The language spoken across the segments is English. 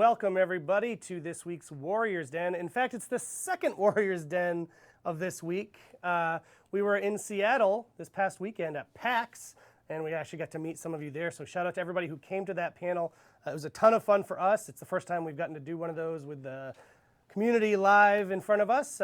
welcome everybody to this week's Warriors Den. In fact, it's the second Warriors Den of this week. We were in Seattle this past weekend at PAX, and we actually got to meet some of you there. So shout out to everybody who came to that panel. It was a ton of fun for us. It's the first time we've gotten to do one of those with the community live in front of us.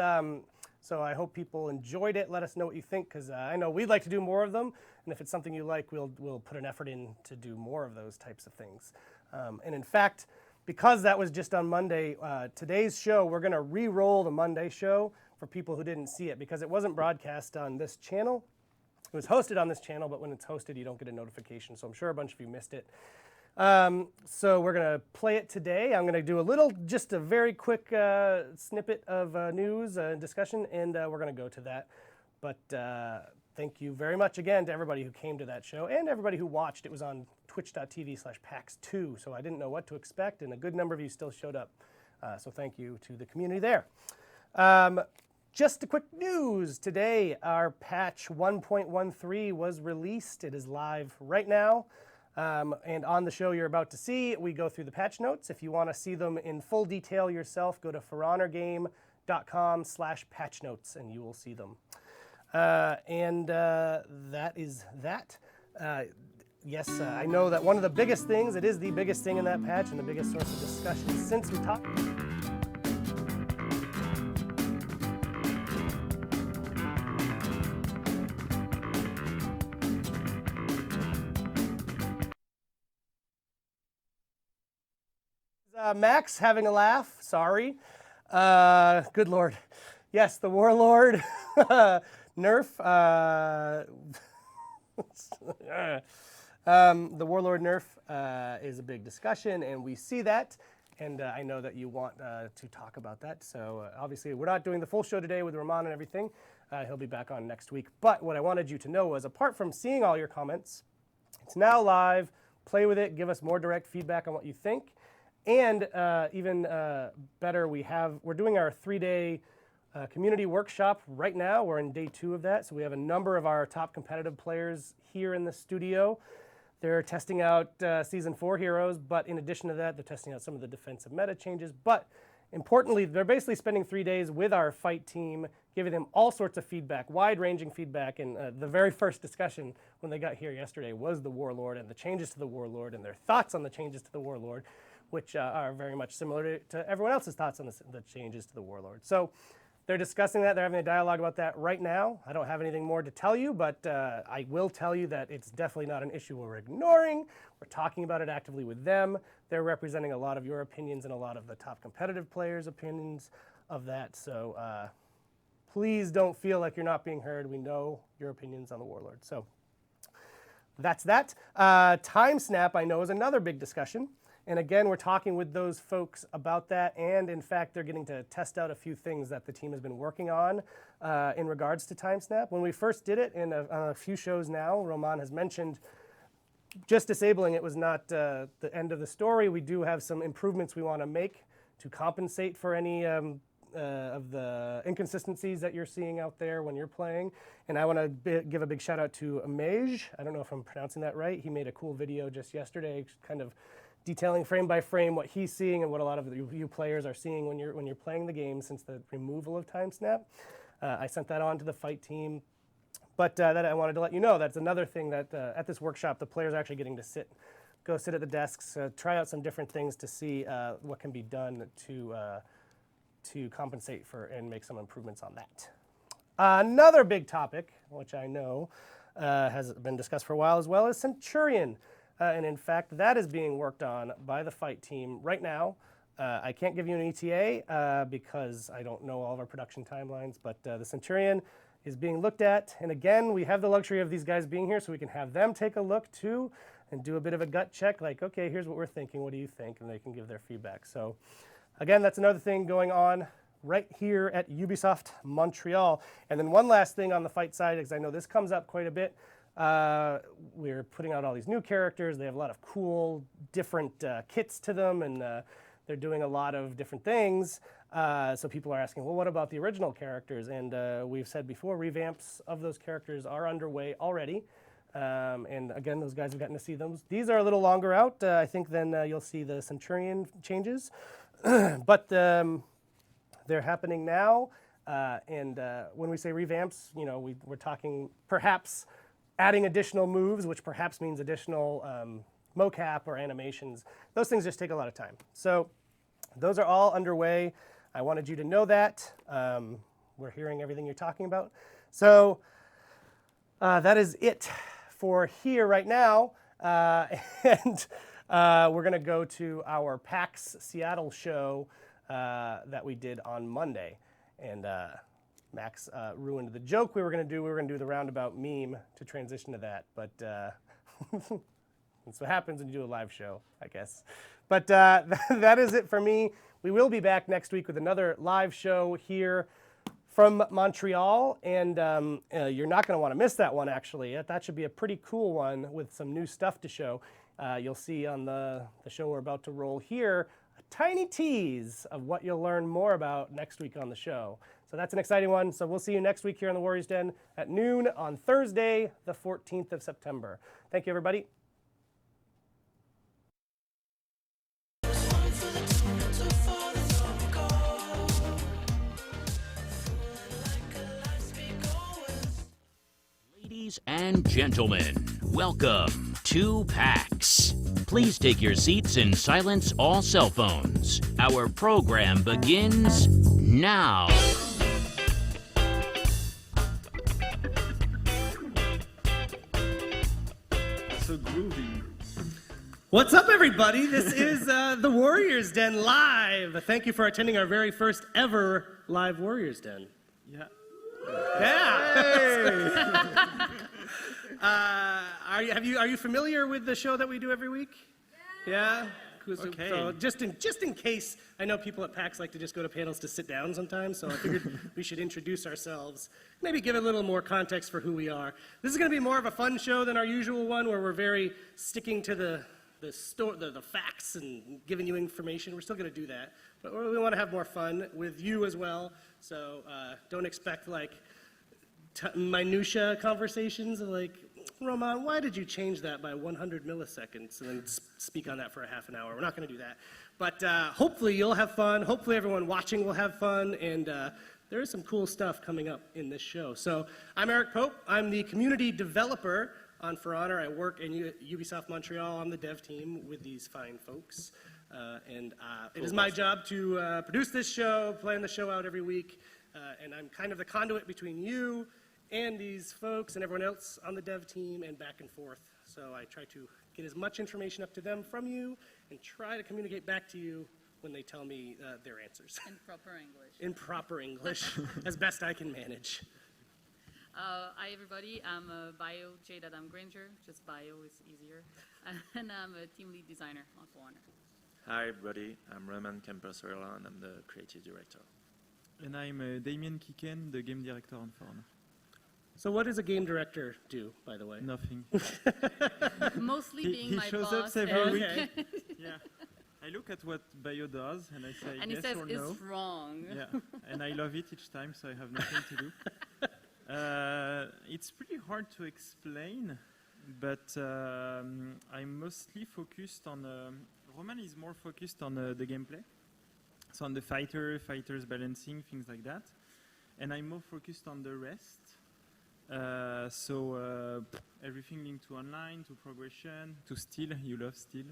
So I hope people enjoyed it. Let us know what you think, because I know we'd like to do more of them. And if it's something you like, we'll put an effort in to do more of those types of things. And in fact, because that was just on Monday, today's show, we're going to re-roll the Monday show for people who didn't see it, because it wasn't broadcast on this channel. It was hosted on this channel, but when it's hosted, you don't get a notification. So I'm sure a bunch of you missed it. So we're going to play it today. I'm going to do just a very quick snippet of news and discussion, and we're going to go to that. But thank you very much again to everybody who came to that show and everybody who watched. It was on twitch.tv/PAX2, so I didn't know what to expect, and a good number of you still showed up. So thank you to the community there. Just a quick news. Today, our patch 1.13 was released. It is live right now. And on the show you're about to see, we go through the patch notes. If you want to see them in full detail yourself, go to forhonorgame.com/patch notes and you will see them. That is that. Yes, I know that one of the biggest things, it is the biggest thing in that patch and the biggest source of discussion since we talked. Max having a laugh, sorry. Good Lord. Yes, the Warlord nerf. The Warlord nerf is a big discussion, and we see that. And I know that you want to talk about that. So obviously, we're not doing the full show today with Ramon and everything. He'll be back on next week. But what I wanted you to know was, apart from seeing all your comments, it's now live. Play with it. Give us more direct feedback on what you think. And even better, we're doing our 3-day community workshop right now. We're in day 2 of that. So we have a number of our top competitive players here in the studio. They're testing out Season 4 heroes, but in addition to that, they're testing out some of the defensive meta changes. But importantly, they're basically spending 3 days with our fight team, giving them all sorts of feedback, wide-ranging feedback. And the very first discussion when they got here yesterday was the Warlord and the changes to the Warlord and their thoughts on the changes to the Warlord, which are very much similar to everyone else's thoughts on the changes to the Warlord. So they're discussing that. They're having a dialogue about that right now. I don't have anything more to tell you, but I will tell you that it's definitely not an issue we're ignoring. We're talking about it actively with them. They're representing a lot of your opinions and a lot of the top competitive players' opinions of that. So please don't feel like you're not being heard. We know your opinions on the Warlord. So that's that. Time snap, I know, is another big discussion. And again, we're talking with those folks about that, and in fact, they're getting to test out a few things that the team has been working on in regards to time snap. When we first did it, on a few shows now, Roman has mentioned just disabling it was not the end of the story. We do have some improvements we want to make to compensate for any of the inconsistencies that you're seeing out there when you're playing. And I want to give a big shout out to Amej. I don't know if I'm pronouncing that right. He made a cool video just yesterday, kind of detailing frame by frame what he's seeing and what a lot of you players are seeing when you're playing the game since the removal of time snap. I sent that on to the fight team, but that I wanted to let you know that's another thing that at this workshop the players are actually getting to go sit at the desks, try out some different things to see what can be done to compensate for and make some improvements on that. Another big topic, which I know has been discussed for a while as well, is Centurion. And in fact, that is being worked on by the fight team right now. I can't give you an ETA because I don't know all of our production timelines, but the Centurion is being looked at. And again, we have the luxury of these guys being here so we can have them take a look too and do a bit of a gut check, like, okay, here's what we're thinking, what do you think? And they can give their feedback. So again, that's another thing going on right here at Ubisoft Montreal. And then one last thing on the fight side, because I know this comes up quite a bit. We're putting out all these new characters. They have a lot of cool, different kits to them, and they're doing a lot of different things. So people are asking, well, what about the original characters? And we've said before, revamps of those characters are underway already. And again, those guys have gotten to see them. These are a little longer out, I think, than you'll see the Centurion changes. But they're happening now. And when we say revamps, we're talking perhaps adding additional moves, which perhaps means additional mocap or animations. Those things just take a lot of time. So those are all underway. I wanted you to know that. We're hearing everything you're talking about. So that is it for here right now. And we're going to go to our PAX Seattle show that we did on Monday. And Max ruined the joke we were going to do. We were going to do the roundabout meme to transition to that. But that's what happens when you do a live show, I guess. But that is it for me. We will be back next week with another live show here from Montreal. And you're not going to want to miss that one, actually. That should be a pretty cool one with some new stuff to show. You'll see on the show we're about to roll here a tiny tease of what you'll learn more about next week on the show. So that's an exciting one. So we'll see you next week here on the Warriors Den at noon on Thursday, the 14th of September. Thank you, everybody. Ladies and gentlemen, welcome to PAX. Please take your seats and silence all cell phones. Our program begins now. So groovy. What's up, everybody? This is the Warriors Den live. Thank you for attending our very first ever live Warriors Den. Yeah. Yeah. Are you familiar with the show that we do every week? Yeah. Okay. So just in case, I know people at PAX like to just go to panels to sit down sometimes, so I figured we should introduce ourselves, maybe give a little more context for who we are. This is going to be more of a fun show than our usual one, where we're very sticking to the facts and giving you information. We're still going to do that, but we want to have more fun with you as well. So don't expect like minutia conversations of like, Roman, why did you change that by 100 milliseconds and then speak on that for a half an hour? We're not going to do that. But hopefully you'll have fun. Hopefully everyone watching will have fun. And there is some cool stuff coming up in this show. So I'm Eric Pope. I'm the community developer on For Honor. I work in Ubisoft Montreal on the dev team with these fine folks. It is my job to produce this show, plan the show out every week. And I'm kind of the conduit between you and these folks and everyone else on the dev team and back and forth. So I try to get as much information up to them from you and try to communicate back to you when they tell me their answers. In proper English. In proper English, as best I can manage. Hi everybody, I'm Bio Jade Adam Granger, just Bio is easier, and I'm a team lead designer on For Honor. Hi everybody, I'm Roman Campersorella and I'm the creative director. And I'm Damien Kiken, the game director on For Honor. So what does a game director do, by the way? Nothing. Mostly being my shows boss. up every week. Okay. Yeah. I look at what Bio does and I say And yes he says or no. it's wrong. Yeah. And I love it each time, so I have nothing to do. It's pretty hard to explain, but I'm mostly focused on. Roman is more focused on the gameplay, so on the fighters balancing, things like that, and I'm more focused on the rest. Everything linked to online, to progression, to steel. You love steel.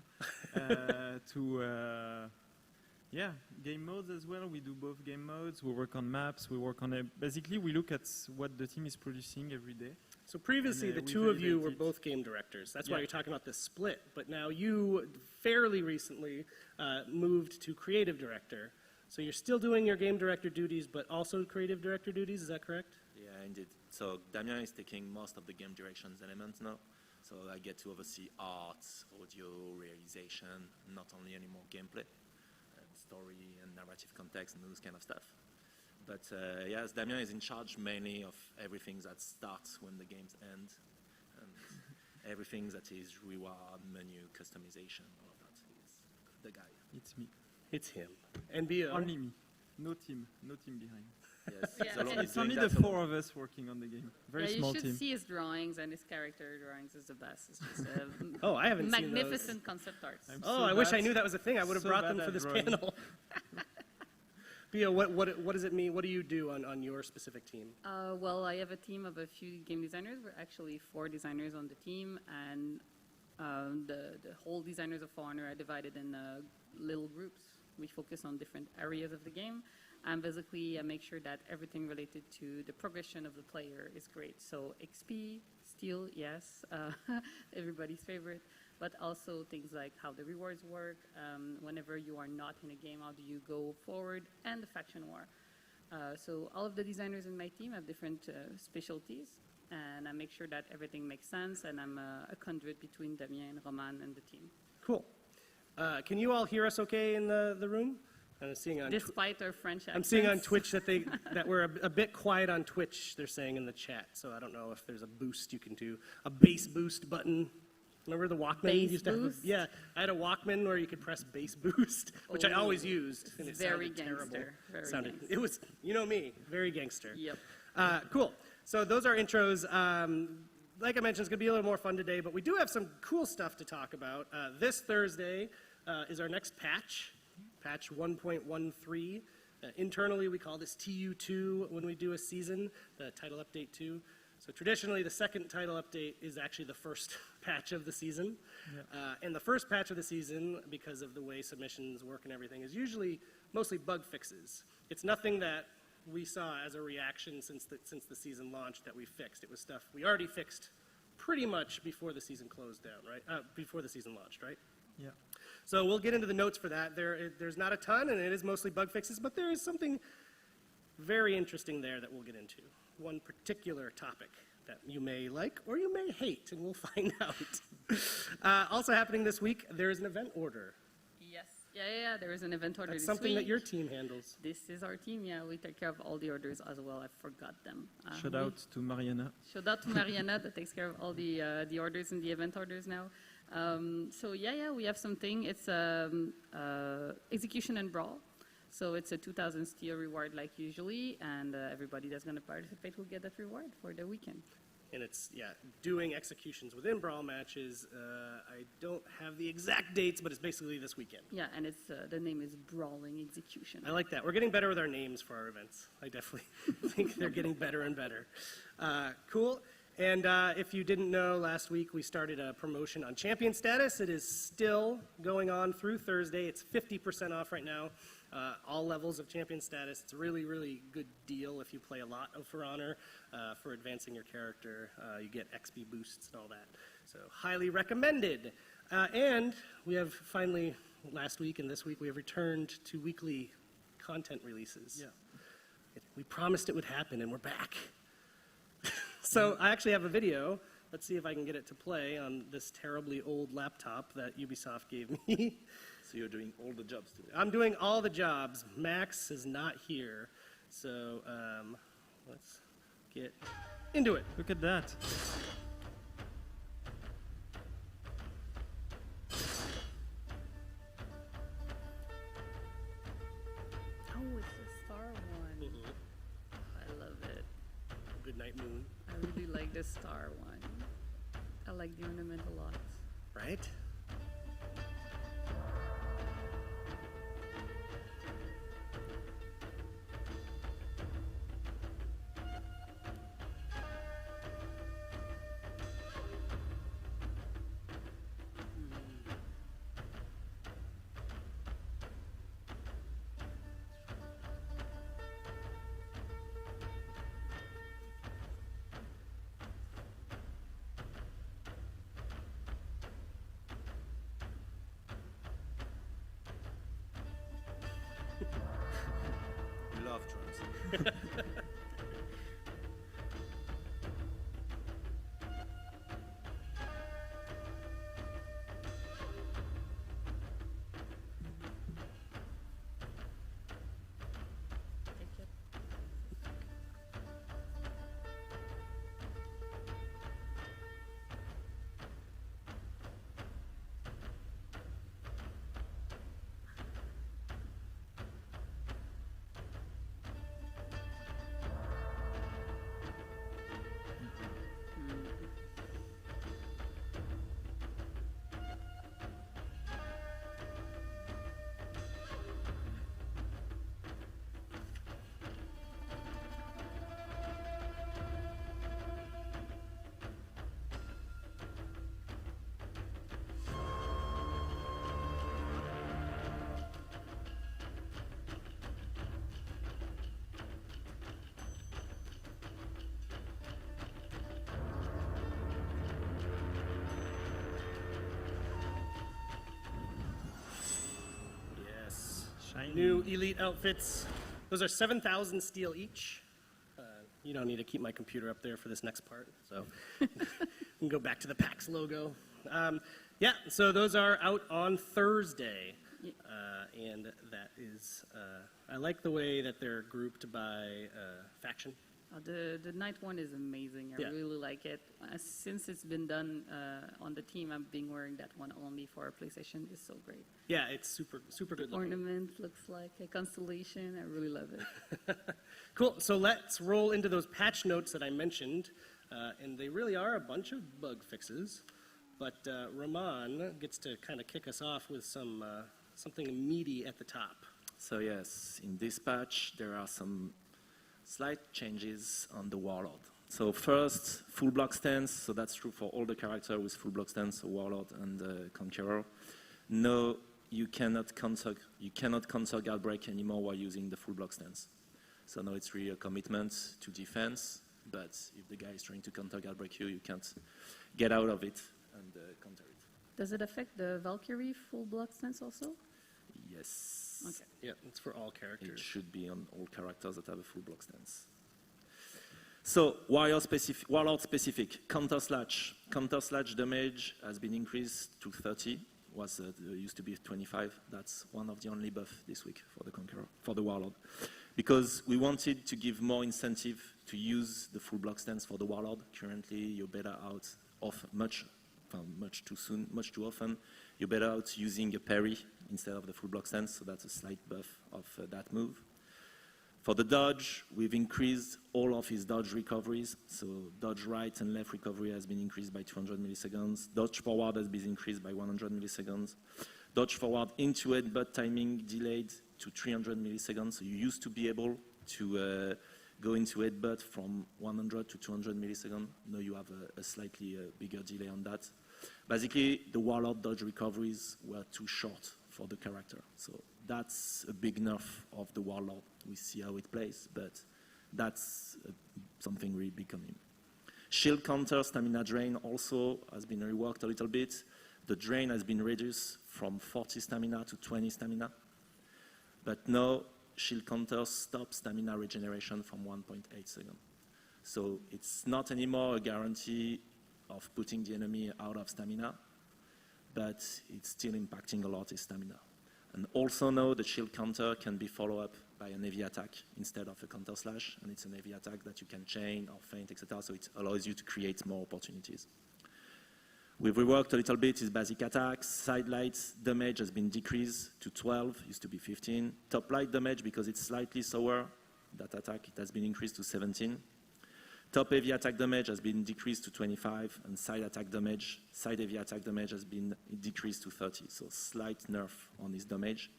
Game modes as well. We do both game modes. We work on maps. We work on basically we look at what the team is producing every day. So previously, the two of you were both game directors. That's why you're talking about the split. But now you fairly recently moved to creative director. So you're still doing your game director duties, but also creative director duties. Is that correct? Yeah, indeed. So Damien is taking most of the game directions elements now. So I get to oversee art, audio, realization, not only anymore gameplay, story and narrative context and those kind of stuff. But yes, Damien is in charge mainly of everything that starts when the games end, and everything that is reward, menu, customization, all of that is the guy. It's me. It's him. And Bio. Only me. No team behind. Yes, Yeah, he's alone, and- he's It's doing only that the alone. 4 of us working on the game. Very yeah, small you should team. see his drawings, and his character drawings is the best. It's just Oh, I haven't seen those. magnificent concept arts. I'm Oh, so I wish I bad. knew that was a thing. I would have So brought bad them for at this drawing. panel. Bia, what does it mean? What do you do on your specific team? Well, I have a team of a few game designers. We're actually 4 designers on the team, and the whole designers of For Honor are divided in little groups. We focus on different areas of the game, and basically make sure that everything related to the progression of the player is great. So XP, steal, yes, everybody's favorite, but also things like how the rewards work, whenever you are not in a game, how do you go forward, and the faction war. So all of the designers in my team have different specialties, and I make sure that everything makes sense, and I'm a conduit between Damien and Roman and the team. Cool. Can you all hear us okay in the room? I'm seeing on Despite our French accents. I'm seeing on Twitch that we're a bit quiet on Twitch, they're saying in the chat. So I don't know if there's a boost you can do. A bass boost button. Remember the Walkman? Bass used to have boost? yeah, I had a Walkman where you could press bass boost, which I Oh, always used. And it very sounded terrible. gangster, very Sounded, gangster. it was, you know me, very gangster. Yep. Cool. So those are intros. Like I mentioned, it's going to be a little more fun today, but we do have some cool stuff to talk about. This Thursday is our next patch, patch 1.13. Internally, we call this TU2 when we do a season, the title update 2. So traditionally, the second title update is actually the first patch of the season. And the first patch of the season, because of the way submissions work and everything, is usually mostly bug fixes. It's nothing that we saw as a reaction since the season launched that we fixed. It was stuff we already fixed pretty much before the season closed down, right? Before the season launched, right? Yeah. So we'll get into the notes for that. There's not a ton, and it is mostly bug fixes, but there is something very interesting there that we'll get into. One particular topic that you may like or you may hate, and we'll find out. Also happening this week, there is an event order. Yes. Yeah. There is an event order That's this something week. that your team handles. This is our team, yeah. We take care of all the orders as well. I forgot them. Shout out to Mariana. Shout out to Mariana that takes care of all the orders and the event orders now. So yeah, we have something. It's execution and brawl. So it's a 2,000 steel reward like usually, and everybody that's going to participate will get that reward for the weekend. And it's, doing executions within brawl matches. I don't have the exact dates, but it's basically this weekend. Yeah, and it's the name is Brawling Execution. I like that. We're getting better with our names for our events. I definitely think they're getting better and better. Cool. And if you didn't know, last week we started a promotion on champion status. It is still going on through Thursday. It's 50% off right now. All levels of champion status. It's a really, really good deal if you play a lot of For Honor for advancing your character. You get XP boosts and all that. So highly recommended. And we have finally, last week and this week, we have returned to weekly content releases. Yeah. We promised it would happen, and we're back. So I actually have a video. Let's see if I can get it to play on this terribly old laptop that Ubisoft gave me. So you're doing all the jobs today. I'm doing all the jobs. Max is not here. So let's get into it. Look at that. Oh, it's the star one. I love it. Good night, Moon. I really like the star one. I like the ornament a lot. Right? We love drums. Take it. Shiny. New elite outfits. Those are 7,000 steel each. You don't need to keep my computer up there for this next part, so we can go back to the PAX logo. Yeah, so those are out on Thursday. And that is, I like the way that they're grouped by faction. The night one is amazing. I Yeah. really like it. Since it's been done on the team, I've been wearing that one only for PlayStation. It's so great. Yeah, it's super good looking. Ornament looks like a constellation. I really love it. Cool, so let's roll into those patch notes that I mentioned. And they really are a bunch of bug fixes. But Rahman gets to kind of kick us off with something meaty at the top. So yes, in this patch, there are some slight changes on the Warlord. So first, full block stance. So that's true for all the characters with full block stance, so Warlord and Conqueror. No, you cannot counter guard break anymore while using the full block stance. So now it's really a commitment to defense. But if the guy is trying to counter guard break you, you can't get out of it and counter it. Does it affect the Valkyrie full block stance also? Yes. Okay. Yeah, it's for all It characters. should be on all characters that have a full block stance. So, Warlord specific, counter slash. Counter slash damage has been increased to 30. Used to be 25. That's one of the only buff this week for the Conqueror, for the Warlord. Because we wanted to give more incentive to use the full block stance for the Warlord. Currently, you're better out of much too often. You're better out using a parry instead of the full block stance, so that's a slight buff of that move. For the dodge, we've increased all of his dodge recoveries. So dodge right and left recovery has been increased by 200 milliseconds. Dodge forward has been increased by 100 milliseconds. Dodge forward into headbutt timing delayed to 300 milliseconds. So you used to be able to go into headbutt from 100 to 200 milliseconds. Now you have a slightly bigger delay on that. Basically, the Warlord dodge recoveries were too short for the character. So that's a big nerf of the Warlord. We see how it plays, but that's something really big on him. Shield counter, stamina drain also has been reworked a little bit. The drain has been reduced from 40 stamina to 20 stamina. But now, shield counter stops stamina regeneration from 1.8 seconds. So it's not anymore a guarantee of putting the enemy out of stamina, but it's still impacting a lot his stamina. And also now the shield counter can be followed up by an heavy attack instead of a counter slash, and it's an heavy attack that you can chain or feint, etc. So it allows you to create more opportunities. We've reworked a little bit his basic attacks. Side light damage has been decreased to 12, used to be 15. Top light damage, because it's slightly slower, that attack, it has been increased to 17. Top heavy attack damage has been decreased to 25, and side heavy attack damage has been decreased to 30. So slight nerf on his damage.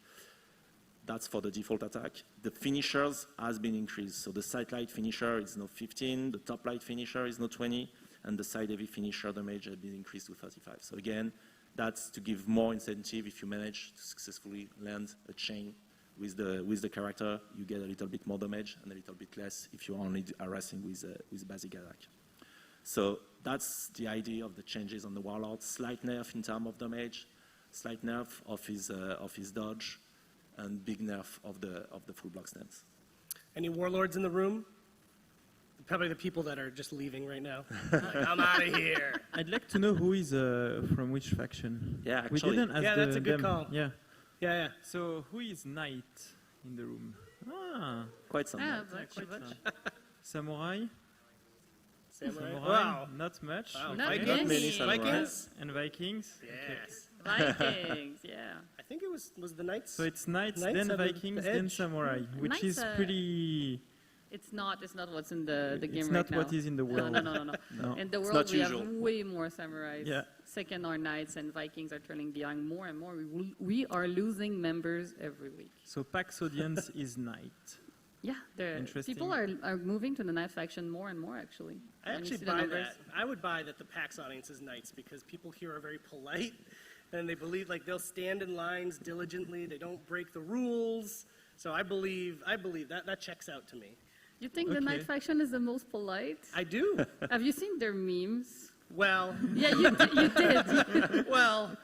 That's for the default attack. The finishers has been increased. So the side light finisher is now 15, the top light finisher is now 20, and the side heavy finisher damage has been increased to 35. So again, that's to give more incentive. If you manage to successfully land a chain with the character, you get a little bit more damage and a little bit less if you're only harassing with basic attack. So that's the idea of the changes on the Warlord. Slight nerf in terms of damage, slight nerf of his dodge, and big nerf of the full block stance. Any Warlords in the room? Probably the people that are just leaving right now. Like, I'm out of here. I'd like to know who is from which faction. Yeah, We actually. didn't ask Yeah, that's a good them. call. Yeah. Yeah. So who is knight in the room? Ah, Quite some. Ah, nerf. quite much. samurai. Samurai. Wow. Not much. Wow. Okay. Not Vikings? many. Many samurai. Vikings? And Vikings. Yes. Vikings, yeah. I think it was the Knights. So it's knights, Knights then have the Vikings, then edge. samurai, which Knights, is pretty. It's not what's in the game It's right not now. what is in the world. No. No. In the It's world, not we usual. have way more samurais. Yeah. Second are knights, and Vikings are turning behind more and more. We are losing members every week. So PAX audience is knight. Yeah, Interesting. people are moving to the knight faction more and more, actually. I When you actually see the buy numbers. that. I would buy that the PAX audience is Knights because people here are very polite and they believe like they'll stand in lines diligently. They don't break the rules. So I believe that checks out to me. You think the Okay. knight faction is the most polite? I do. Have you seen their memes? Well, Yeah, you did. well,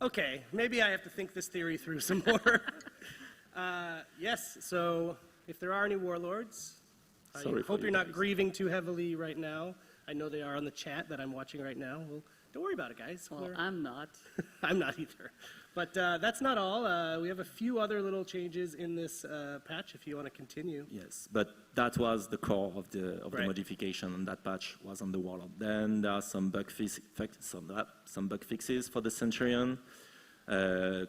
okay. Maybe I have to think this theory through some more. Yes, so if there are any warlords, I Sorry for hope you you're not guys. grieving too heavily right now. I know they are on the chat that I'm watching right now. Well, don't worry about it, guys. Well, We're- I'm not. I'm not either. But that's not all. We have a few other little changes in this patch if you want to continue. Yes, but that was the core of the Right. modification, and that patch was on the Warlord. Then there are some some bug fixes for the Centurion.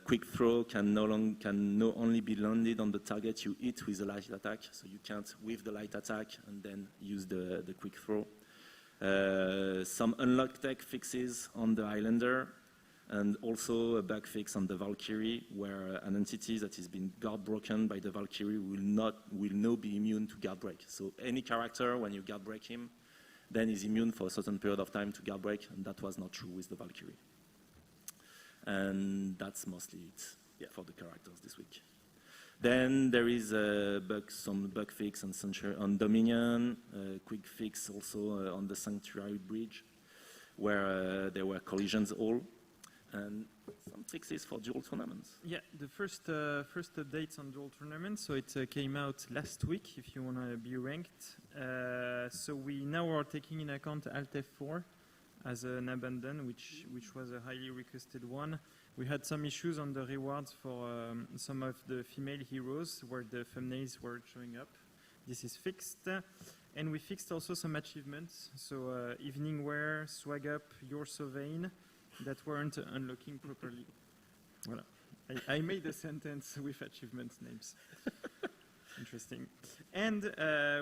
Quick throw can no only be landed on the target you hit with a light attack, so you can't with the light attack and then use the quick throw. Some unlock tech fixes on the Highlander, and also a bug fix on the Valkyrie, where an entity that has been guard broken by the Valkyrie will now be immune to guard break. So any character, when you guard break him, then is immune for a certain period of time to guard break, and that was not true with the Valkyrie. And that's mostly it for the characters this week. Then there is some bug fix on Dominion, quick fix also on the Sanctuary Bridge, where there were collisions all, and some fixes for dual tournaments. Yeah, the first updates on dual tournaments. So it came out last week. If you want to be ranked, so we now are taking in account Alt F4 as an abandon, which was a highly requested one. We had some issues on the rewards for some of the female heroes where the thumbnails were showing up. This is fixed. And we fixed also some achievements. So evening wear, swag up, you're so vain, that weren't unlocking properly. Voilà. I made a sentence with achievement names. Interesting. And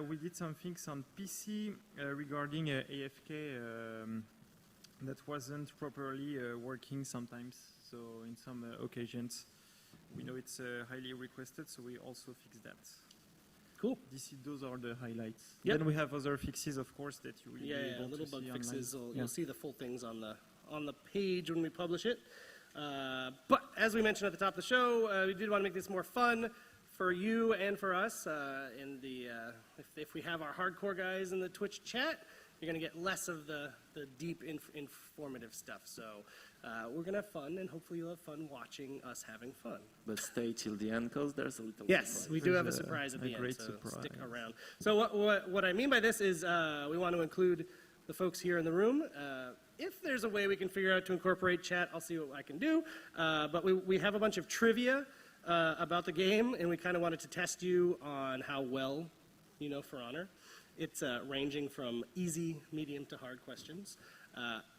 we did some things on PC regarding AFK that wasn't properly working sometimes. So in some occasions, we know it's highly requested, so we also fixed that. Cool. Those are the highlights. Yep. Then we have other fixes, of course, that you will be Yeah, able little to bug see fixes. online. You'll see the full things on the page when we publish it. But as we mentioned at the top of the show, we did want to make this more fun for you and for us. If we have our hardcore guys in the Twitch chat, you're going to get less of the deep informative stuff. So we're going to have fun, and hopefully you'll have fun watching us having fun. But stay till the end, because there's a little Yes, surprise. we do have a There's surprise at a the end, great so surprise. stick around. So what I mean by this is we want to include the folks here in the room. If there's a way we can figure out to incorporate chat, I'll see what I can do. But we have a bunch of trivia about the game, and we kind of wanted to test you on how well you know For Honor. It's ranging from easy, medium, to hard questions.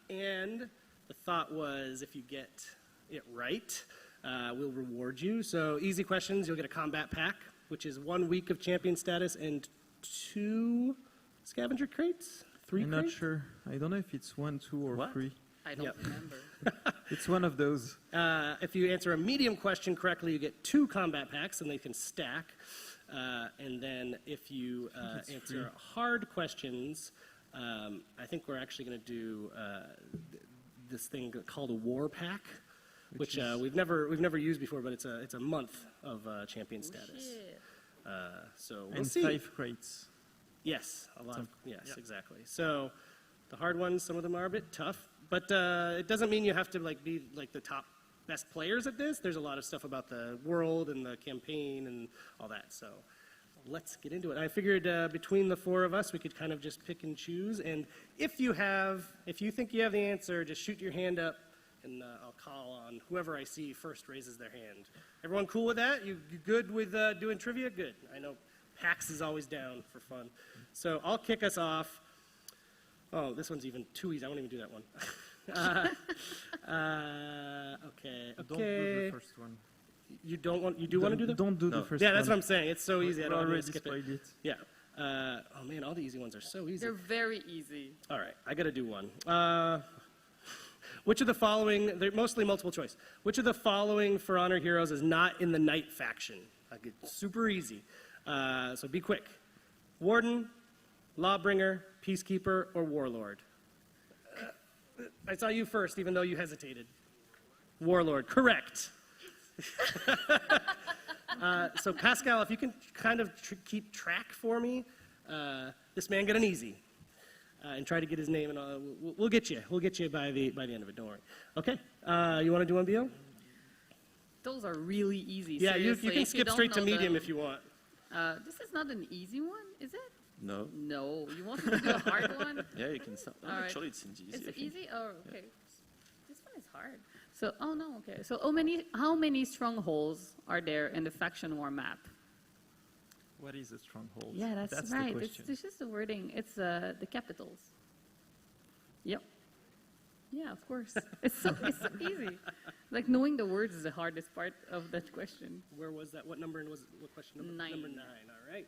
And the thought was if you get it right, we'll reward you. So easy questions, you'll get a combat pack, which is 1 week of champion status and 2 scavenger crates? 3 I'm crates? not sure. I don't know if it's 1, 2, or What? 3. I don't Yep. remember. It's one of those. If you answer a medium question correctly, you get 2 combat packs, and they can stack. And then if you answer hard questions, I think we're actually going to do this thing called a war pack, which we've never used before, but it's a month of champion status. Shit. So we'll And see. 5 crates. Yes, a lot. Yes, exactly. So the hard ones, some of them are a bit tough, but it doesn't mean you have to be like the top best players at this. There's a lot of stuff about the world and the campaign and all that. So let's get into it. I figured between the 4 of us, we could kind of just pick and choose. And if you think you have the answer, just shoot your hand up, and I'll call on whoever I see first raises their hand. Everyone cool with that? You good with doing trivia? Good. I know PAX is always down for fun. So I'll kick us off. Oh, this one's even too easy. I won't even do that one. Okay. Don't do the first one. You want to do that? Don't do No. the first Yeah, one. that's what I'm saying. It's so easy. I We don't want already to skip it. spoiled it. Yeah. Oh man, all the easy ones are so easy. They're very easy. All right, I got to do one. Which of the following? They're mostly multiple choice. Which of the following For Honor heroes is not in the Knight faction? Like it's super easy. So be quick. Warden, Lawbringer, Peacekeeper, or Warlord? I saw you first, even though you hesitated. Warlord, correct. So Pascal, if you can kind of keep track for me, this man got an easy, and try to get his name, and we'll get you. We'll get you by the end of it. Don't worry. Okay. You want to do one, BO? those are really easy. Yeah, you seriously. can If skip don't straight to know medium them- if you want. This is not an easy one, is it? No. No. You want me to do a hard one? Yeah, you can start. All right. Actually, it's easy. Is I it think. easy? Oh, okay. This one is hard. So, oh no, okay. So, how many strongholds are there in the faction war map? What is a stronghold? Yeah, that's the right. question. It's just the wording. It's the capitals. Yep. Yeah, of course. It's so easy. Like knowing the words is the hardest part of that question. Where was that? What number was it? What question number? 9. Number 9. All right.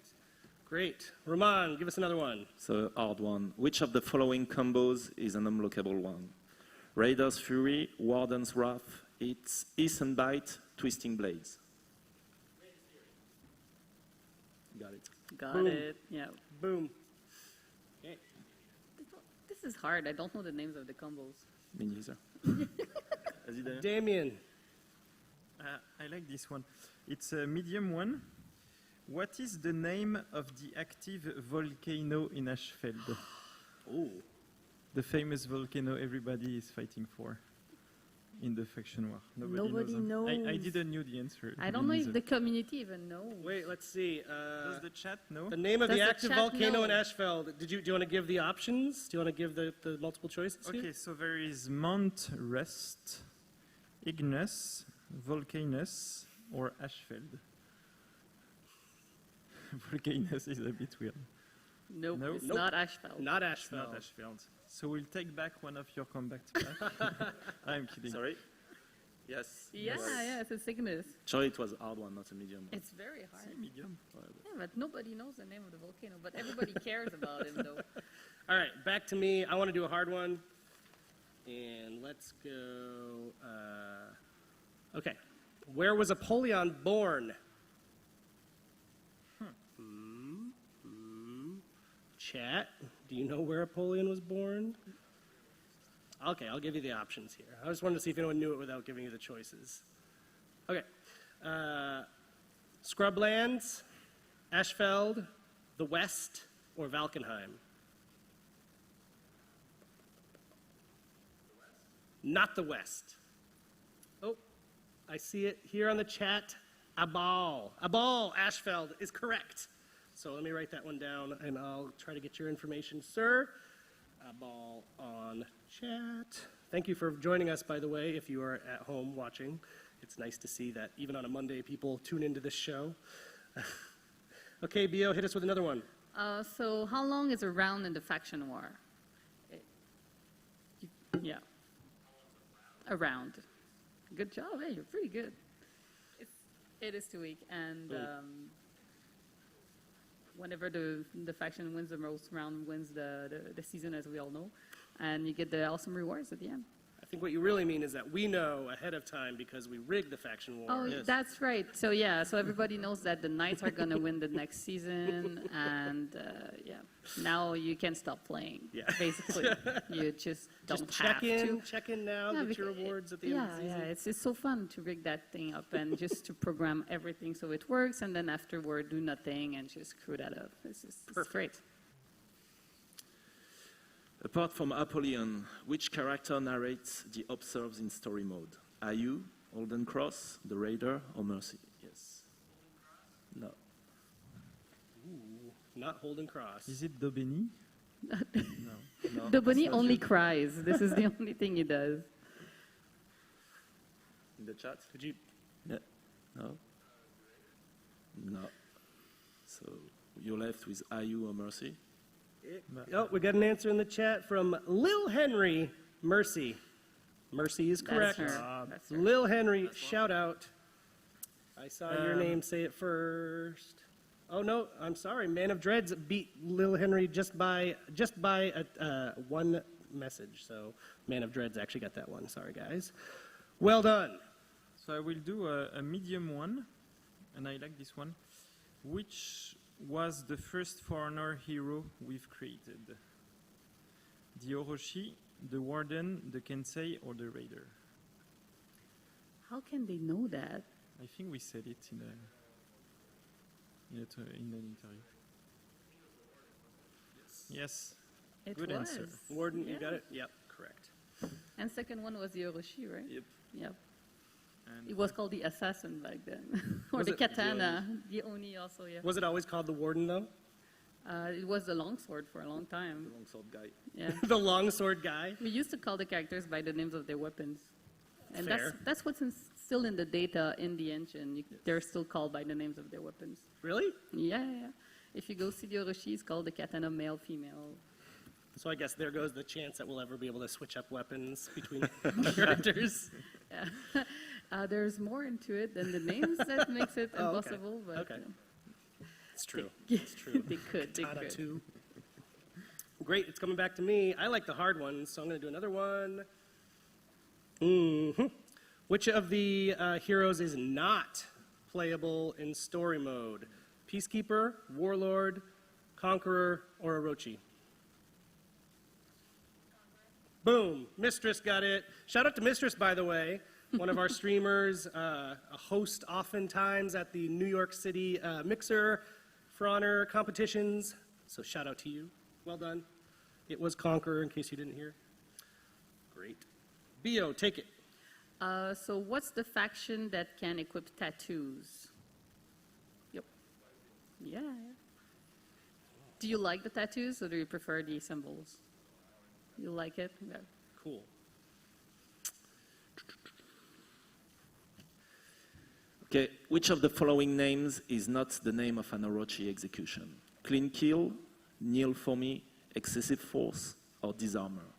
Great. Roman, give us another one. So, hard one. Which of the following combos is an unblockable one? Raider's Fury, Warden's Wrath, it's East Bite, Twisting Blades. Got it. Got Boom. it. Yeah. Boom. Okay. This is hard. I don't know the names of the combos. Me neither. Vas-y, Damien. Damien. I like this one. It's a medium one. What is the name of the active volcano in Ashfeld? Ooh. The famous volcano everybody is fighting for in the faction war. Nobody knows. I knows. didn't know the answer. I don't know if the community even knows. Wait, let's see. Does the chat know? The name of Does the the active chat volcano know? in Ashfeld. Do you want to give the options? Do you want to give the multiple choices here? Okay, so there is Mount Rust, Ignis, Volcanus, or Ashfeld. Volcanus is a bit weird. Nope, Nope. it's Nope. not Ashfeld. Not It's Ashfeld. not Ashfeld. So we'll take back one of your comebacks back. I'm kidding. Sorry? Yes. Yeah, Yes. yeah, it's a sickness. Actually, it was a hard one, not a medium one. It's very hard. Medium. Yeah, but nobody knows the name of the volcano, but everybody cares about him, though. All right, back to me. I want to do a hard one. And let's go. Okay. Where was Apollyon born? Chat, do you know where Apollyon was born? Okay, I'll give you the options here. I just wanted to see if anyone knew it without giving you the choices. Okay. Scrublands, Ashfeld, the West, or Valkenheim? Not the West. Oh, I see it here on the chat. Abal, Ashfeld is correct. So let me write that one down, and I'll try to get your information, sir. Abal on chat. Thank you for joining us, by the way, if you are at home watching. It's nice to see that even on a Monday, people tune into this show. Okay, Bio, hit us with another one. So how long is a round in the faction war? Yeah. A round. Good job. Hey, you're pretty good. It is 2 weeks, and whenever the faction wins the most round, wins the season, as we all know, and you get the awesome rewards at the end. I think what you really mean is that we know ahead of time because we rigged the faction war. Oh, that's right. So yeah, so everybody knows that the Knights are gonna win the next season, and yeah, now you can't stop playing. Yeah. Basically, you just don't Just have to. check in now, Yeah, get your because rewards at the end of the season. Yeah, it's so fun to rig that thing up and just to program everything so it works, and then afterward do nothing and just screw that up. It's great. Apart from Apollyon, which character narrates the observes in story mode? Ayu, Holden Cross, the Raider, or Mercy? Yes. No. Not Holden Cross. Is it Dobeni? No. The bunny only cries. This is the only thing he does. In the chat? Could you? Yeah. No? No. So you're left with Ayu or Mercy? Oh, we got an answer in the chat from Lil Henry. Mercy. Mercy is correct. That's her. That's her. Lil Henry, shout out. I saw your name say it first. Oh no, I'm sorry. Man of Dreads beat Lil Henry just by one message. So Man of Dreads actually got that one. Sorry guys. Well done. So I will do a medium one, and I like this one. Which was the first foreigner hero we've created? The Orochi, the Warden, the Kensei, or the Raider? How can they know that? I think we said it in an interview. Yes. It Good was. answer. Warden, you Yeah. got it? Yep, correct. And second one was the Orochi, right? Yep. Yep. And It was called the assassin back then, or Was the it katana. The oni also, yeah. Was it always called the Warden, though? It was the longsword for a long time. Longsword guy. Yeah. The longsword guy? We used to call the characters by the names of their weapons. And Fair. that's what's still in the data in the engine. They're still called by the names of their weapons. Really? Yeah, yeah. If you go see the Orochi, it's called the katana male, female. So I guess there goes the chance that we'll ever be able to switch up weapons between characters. Yeah. There's more into it than the names that makes it Oh, okay. impossible. But, Okay. It's true. They, It's true. they could. They Katana could. 2. Great, it's coming back to me. I like the hard ones, so I'm going to do another one. Which of the heroes is not playable in story mode? Peacekeeper, Warlord, Conqueror, or Orochi? Boom, Mistress got it. Shout out to Mistress, by the way, one of our streamers, a host oftentimes at the New York City Mixer For Honor competitions. So shout out to you. Well done. It was Conqueror, in case you didn't hear. Great. Bio, take it. So what's the faction that can equip tattoos? Yep. Yeah, yeah. Do you like the tattoos or do you prefer the symbols? You like it? Yeah. Cool. Okay, which of the following names is not the name of an Orochi execution? Clean kill, kneel for me, excessive force, or disarmor?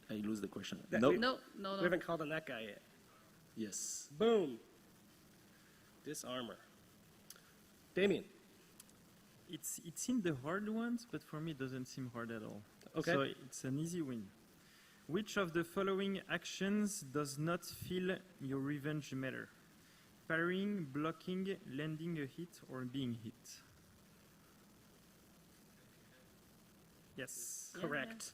I lose the question. That- No. No, no, We no. haven't called on that guy yet. Yes. Boom. Disarmor. Damien. it's in the hard ones, but for me it doesn't seem hard at all. Okay. So it's an easy win. Which of the following actions does not feel your revenge matter? Parrying, blocking, landing a hit, or being hit? Yes. Yeah, Correct.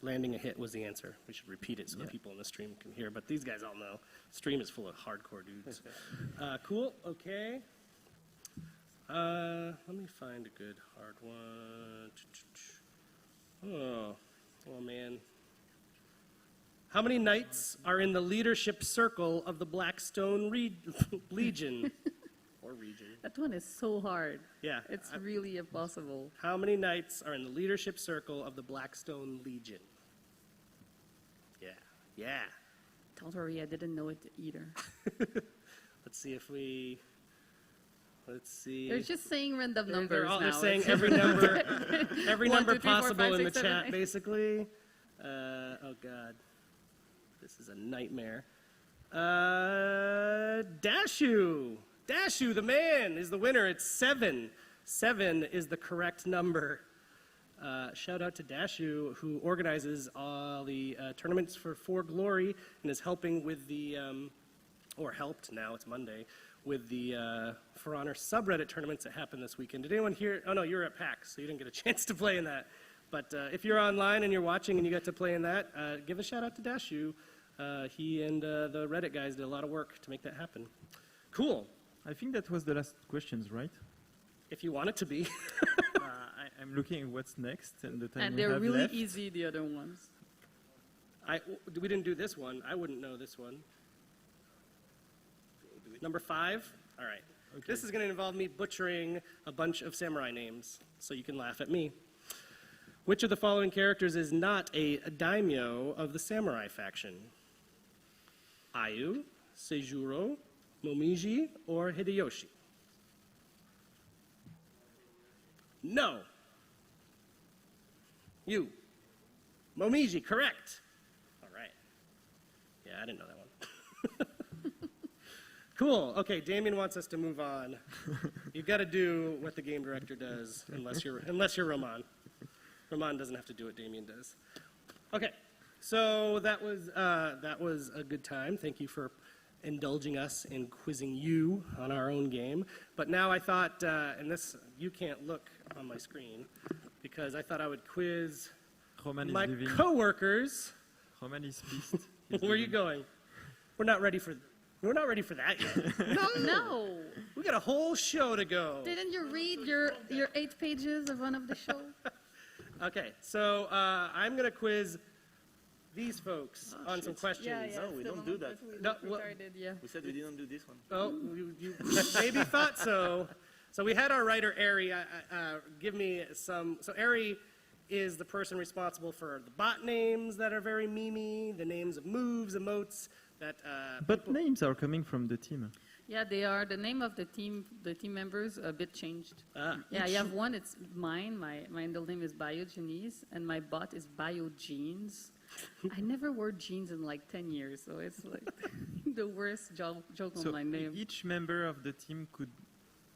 Landing a hit was the answer. We should repeat it so the Yeah. people in the stream can hear, but these guys all know. Stream is full of hardcore dudes. Cool, okay. Let me find a good hard one. Oh man. How many knights are in the leadership circle of the Blackstone Legion? Or region. That one is so hard. Yeah. It's really impossible. How many knights are in the leadership circle of the Blackstone Legion? Yeah. Yeah. Don't worry, I didn't know it either. Let's see if we. Let's see. They're just saying random numbers They're now. saying It's- every number, every 1, number 2, 3, 4, possible 5, in the 6, 7, chat, 8. basically. Oh God, this is a nightmare. Dashu, the man, is the winner. It's 7. 7 is the correct number. Shout out to Dashu, who organizes all the tournaments for Glory and is helping with the, or helped now, it's Monday, with the For Honor subreddit tournaments that happened this weekend. Did anyone here? Oh no, you were at PAX, so you didn't get a chance to play in that. But if you're online and you're watching and you got to play in that, give a shout out to Dashu. He and the Reddit guys did a lot of work to make that happen. Cool. I think that was the last questions, right? If you want it to be. I'm looking at what's next and the time And we they're have really left. easy, the other ones. We didn't do this one. I wouldn't know this one. Number 5? All right. Okay. This is going to involve me butchering a bunch of samurai names, so you can laugh at me. Which of the following characters is not a daimyo of the samurai faction? Ayu, Seijuro, Momiji, or Hideyoshi? No. You. Momiji, correct. All right. Yeah, I didn't know that one. Cool. Okay, Damien wants us to move on. You've got to do what the game director does, unless you're Roman. Roman doesn't have to do what Damien does. Okay, so that was a good time. Thank you for indulging us in quizzing you on our own game. But now I thought, and this you can't look on my screen, because I thought I would quiz Roman my is leaving. coworkers. Roman is pissed. He's Where are you leaving. going? We're not ready for that yet. No. No! We got a whole show to go. Didn't you read your 8 pages of one of the show? Okay, so I'm going to quiz these folks on some questions. No, we don't do that. No, well- We said we didn't do this one. Oh, you maybe thought so. So we had our writer, Ari, give me some. So Ari is the person responsible for the bot names that are very memey, the names of moves, emotes, that But names are coming from the team. Yeah, they are. The name of the team members a bit changed. Ah. Yeah, you have one, it's mine. My handle name is Biogenes, and my bot is Biogenes. I never wore jeans in like 10 years, so it's like the worst joke So on my name. each member of the team could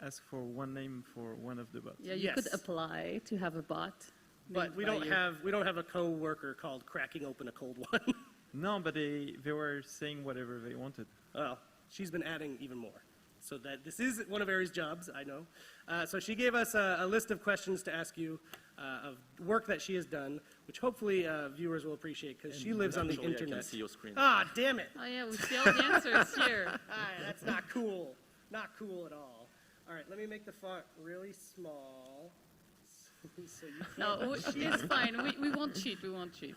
ask for one name for one of the bots. Yeah, you could Yes. apply to have a bot. But named we don't Bio. have a co-worker called cracking open a cold one. No, but they were saying whatever they wanted. Well, she's been adding even more. So that this is one of Ari's jobs, I know. So she gave us a list of questions to ask you of work that she has done, which hopefully viewers will appreciate because she lives on the Actually, I can internet. see your screen. Ah, damn it. Oh yeah, we see all the answers here. That's not cool. Not cool at all. All right, let me make the font really small. So you can't No, it's fine. We won't cheat. We won't cheat.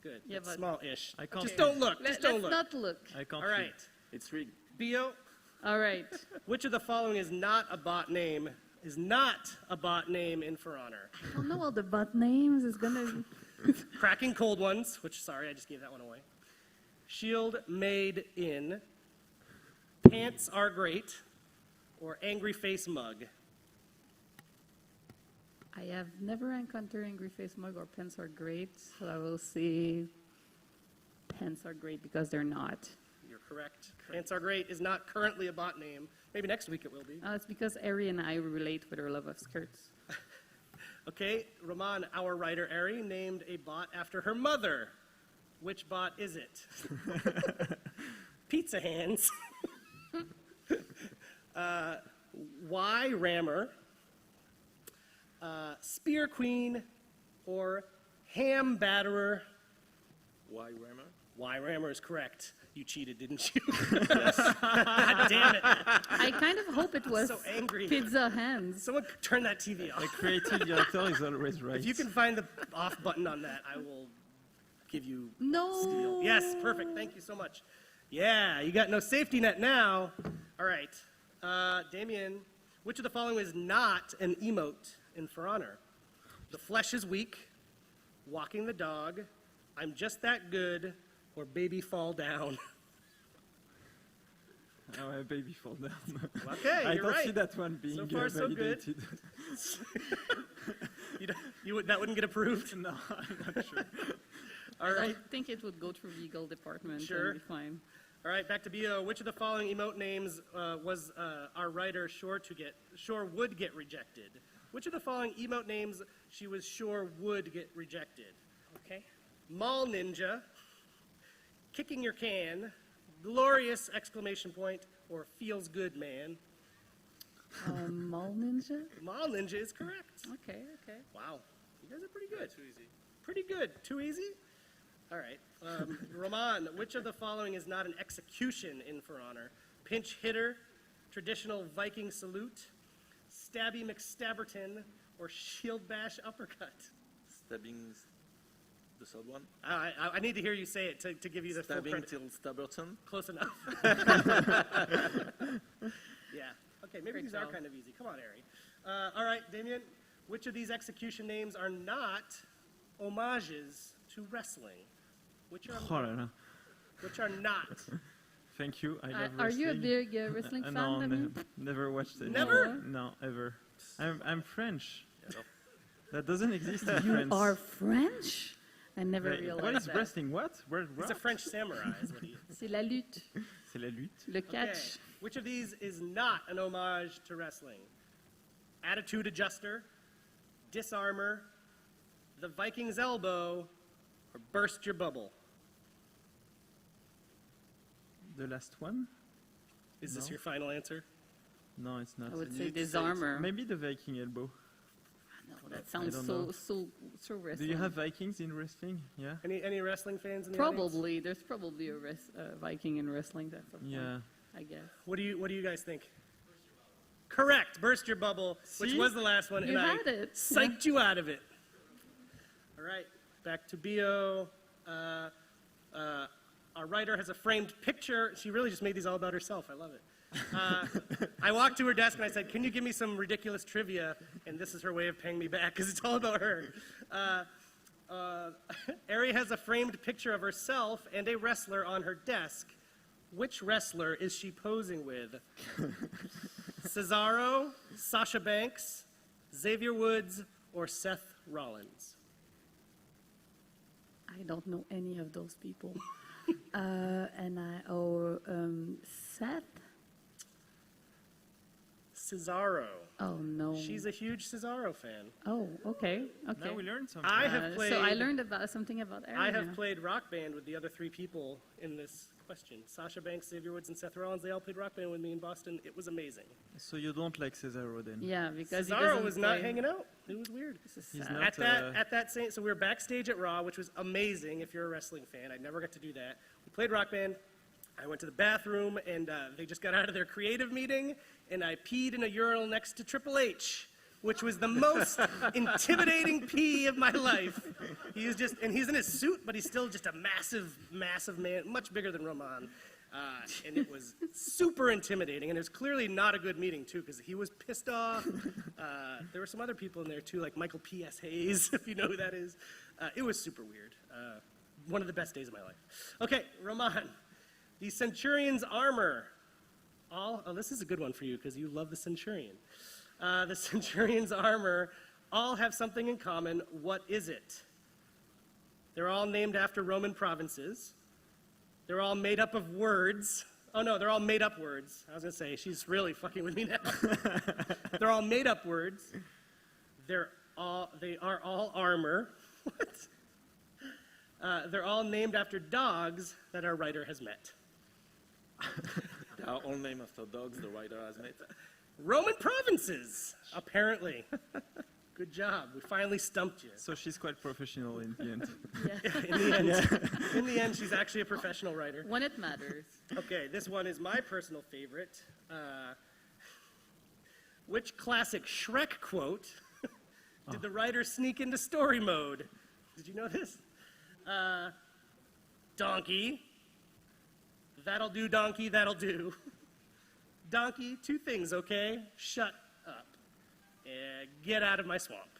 Good. Yeah, It's but- small-ish. I can't Just see. don't look. Just don't Let's look. not look. I can't. All right. It's rigged. Bio, All right. which of the following is not a bot name? Is not a bot name in For Honor? I don't know all the bot names. It's gonna. Cracking Cold Ones, which, sorry, I just gave that one away. Shield Made In. Pants Are Great. Or Angry Face Mug. I have never encountered angry face mug or pens are great, so I will say pens are great because they're not. You're correct. Pants Are Great is not currently a bot name. Maybe next week it will be. It's because Ari and I relate with our love of skirts. Okay, Roman, our writer, Ari, named a bot after her mother. Which bot is it? Pizza Hands. Y Rammer. Spear Queen. Or Ham Batterer. Why, Rammer? Y Rammer is correct. You cheated, didn't you? God damn it. I kind of hope it was So angry. pizza hands. Someone turn that TV off. The creative director is always right. If you can find the off button on that, I will give you No. steel. Yes, perfect. Thank you so much. Yeah, you got no safety net now. All right. Damien, which of the following is not an emote in For Honor? The flesh is weak, walking the dog, I'm just that good, or baby fall down. Oh, a baby fall down. Okay, I you're don't right. see that one being So far, so good. validated. That wouldn't get approved? No, I'm not sure. All right. I think it would go through legal department Sure. and be fine. All right, back to Bio. Which of the following emote names was our writer sure would get rejected? Which of the following emote names she was sure would get rejected? Okay. Mall Ninja, Kicking Your Can, Glorious exclamation point, or Feels Good Man. Mall ninja? Mall Ninja is correct. Okay, okay. Wow, you guys are pretty good. Too easy. Pretty good. Too easy? All right. Roman, which of the following is not an execution in For Honor? Pinch hitter, traditional Viking salute, stabby McStabberton, or shield bash uppercut? Stabbing the third one. I need to hear you say it to give you the full Stabbing credit. till Stabberton. Close enough. Yeah. Okay, maybe Great these are job. kind of easy. Come on, Ari. All right, Damien, which of these execution names are not homages to wrestling? Which are, Oh là là. which are not? Thank you. I love Are you a wrestling. big wrestling fan, No, Damien? never watched it. Never? No, ever. I'm French. Yeah, no. That doesn't exist in You France. are French? I never Wait, realized what is that. wrestling? What? Where? He's a French samurai, is what he is. C'est la lutte, C'est la lutte. le Okay. catch. Which of these is not an homage to wrestling? Attitude Adjuster, Disarmor, The Viking's Elbow, or Burst Your Bubble? The last one? Is this No. your final answer? No, it's not. I would You say need to say it. disarmor. Maybe the Viking elbow. No, that sounds don't so know. so Do wrestling. you have Vikings in wrestling? Yeah. Any wrestling fans in the audience? Probably. There's probably a Viking in wrestling. That's a point, Yeah. I guess. What do you guys think? Correct. Burst your bubble, which See? was the last one, You and had I it. psyched you out of it. All right, back to Bio. Our writer has a framed picture. She really just made these all about herself. I love it. I walked to her desk and I said, "Can you give me some ridiculous trivia?" And this is her way of paying me back because it's all about her. Ari has a framed picture of herself and a wrestler on her desk. Which wrestler is she posing with? Cesaro, Sasha Banks, Xavier Woods, or Seth Rollins? I don't know any of those people. Seth? Cesaro. Oh, no. She's a huge Cesaro fan. Oh, okay. Okay. Now we learned something. I have played. So I learned about something about Aaron. I have now. played Rock Band with the other three people in this question. Sasha Banks, Xavier Woods, and Seth Rollins. They all played Rock Band with me in Boston. It was amazing. So you don't like Cesaro then? Yeah, because he Cesaro doesn't was not play- hanging out. It was weird. This is He's sad. not- At that same, so we were backstage at Raw, which was amazing if you're a wrestling fan. I never got to do that. We played Rock Band. I went to the bathroom, and they just got out of their creative meeting, and I peed in a urinal next to Triple H, which was the most intimidating pee of my life. He's in his suit, but he's still just a massive, massive man, much bigger than Roman. And it was super intimidating, and it was clearly not a good meeting, too, because he was pissed off. There were some other people in there, too, like Michael P.S. Hayes, if you know who that is. It was super weird. One of the best days of my life. Okay, Roman. The Centurion's armor. This is a good one for you, because you love the Centurion. The Centurion's armor all have something in common. What is it? They're all named after Roman provinces. They're all made up of words. Oh no, they're all made up words. I was gonna say, she's really fucking with me now. They're all made up words. They are all armor. What? They're all named after dogs that our writer has met. They are all named after dogs the writer has made. Roman provinces, apparently. Good job. We finally stumped you. So she's quite professional in the end. Yeah. In the end, she's actually a professional writer. When it matters. Okay, this one is my personal favorite. Which classic Shrek quote did the writer sneak into story mode? Did you know this? Donkey. That'll do, donkey, that'll do. Donkey, two things, okay? Shut up. Get out of my swamp.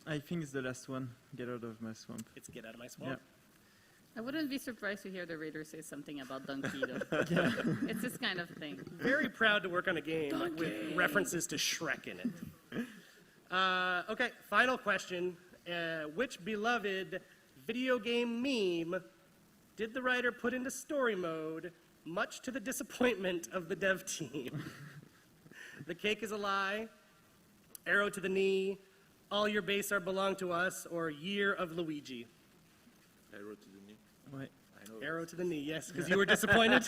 I think it's the last one. Get out of my swamp. It's get out of my swamp. I wouldn't be surprised to hear the Raider say something about Donkey, though. It's this kind of thing. Very proud to work on a game with references to Shrek in it. Okay, final question. Which beloved video game meme did the writer put into story mode, much to the disappointment of the dev team? The cake is a lie, arrow to the knee, all your base are belong to us, or year of Luigi? Arrow to the knee. Ouais. I know. Arrow to the knee, yes, because you were disappointed.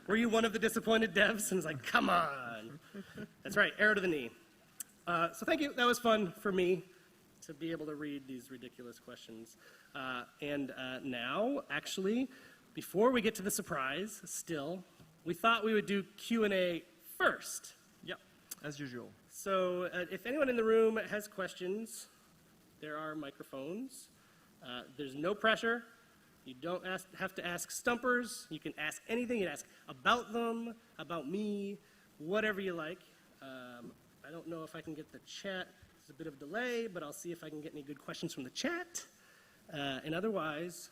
Were you one of the disappointed devs? And it's like, come on. That's right, arrow to the knee. So thank you. That was fun for me to be able to read these ridiculous questions. Now, actually, before we get to the surprise, still, we thought we would do Q&A first. Yeah, as usual. So if anyone in the room has questions, there are microphones. There's no pressure. You don't have to ask stumpers. You can ask anything. You can ask about them, about me, whatever you like. I don't know if I can get the chat. There's a bit of a delay, but I'll see if I can get any good questions from the chat. And otherwise,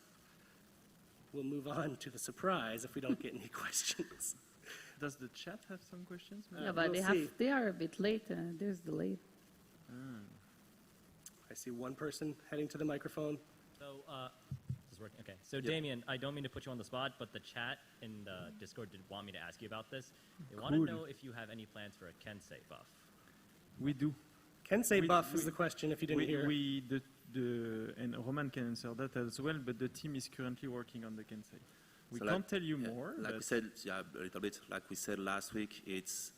we'll move on to the surprise if we don't get any questions. Does the chat have some questions? maybe? Yeah, but we'll see. they are a bit late. There's delay. I see one person heading to the microphone. So, this is working. Okay. So, Damien, I don't mean to put you on the spot, but the chat in the Discord did want me to ask you about this. They want to Cool. know if you have any plans for a Kensei buff. We do. Kensei buff is the question if you didn't hear. And Roman can answer that as well, but the team is currently working on the Kensei. We So can't tell you yeah, more. Like but we said, yeah, a little bit. Like we said last week, it's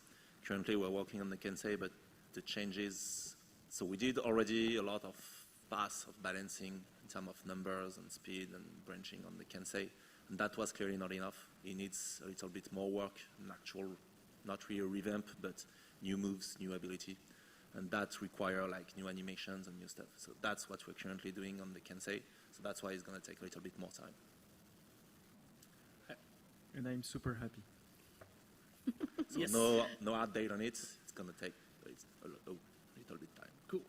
currently we're working on the Kensei, but the changes. So we did already a lot of paths of balancing in terms of numbers and speed and branching on the Kensei, and that was clearly not enough. It needs a little bit more work, an actual not really a revamp, but new moves, new ability. And that require like new animations and new stuff. So that's what we're currently doing on the Kensei. So that's why it's going to take a little bit more time. And I'm super happy. So Yes. no update on it. It's going to take a little bit time. Cool.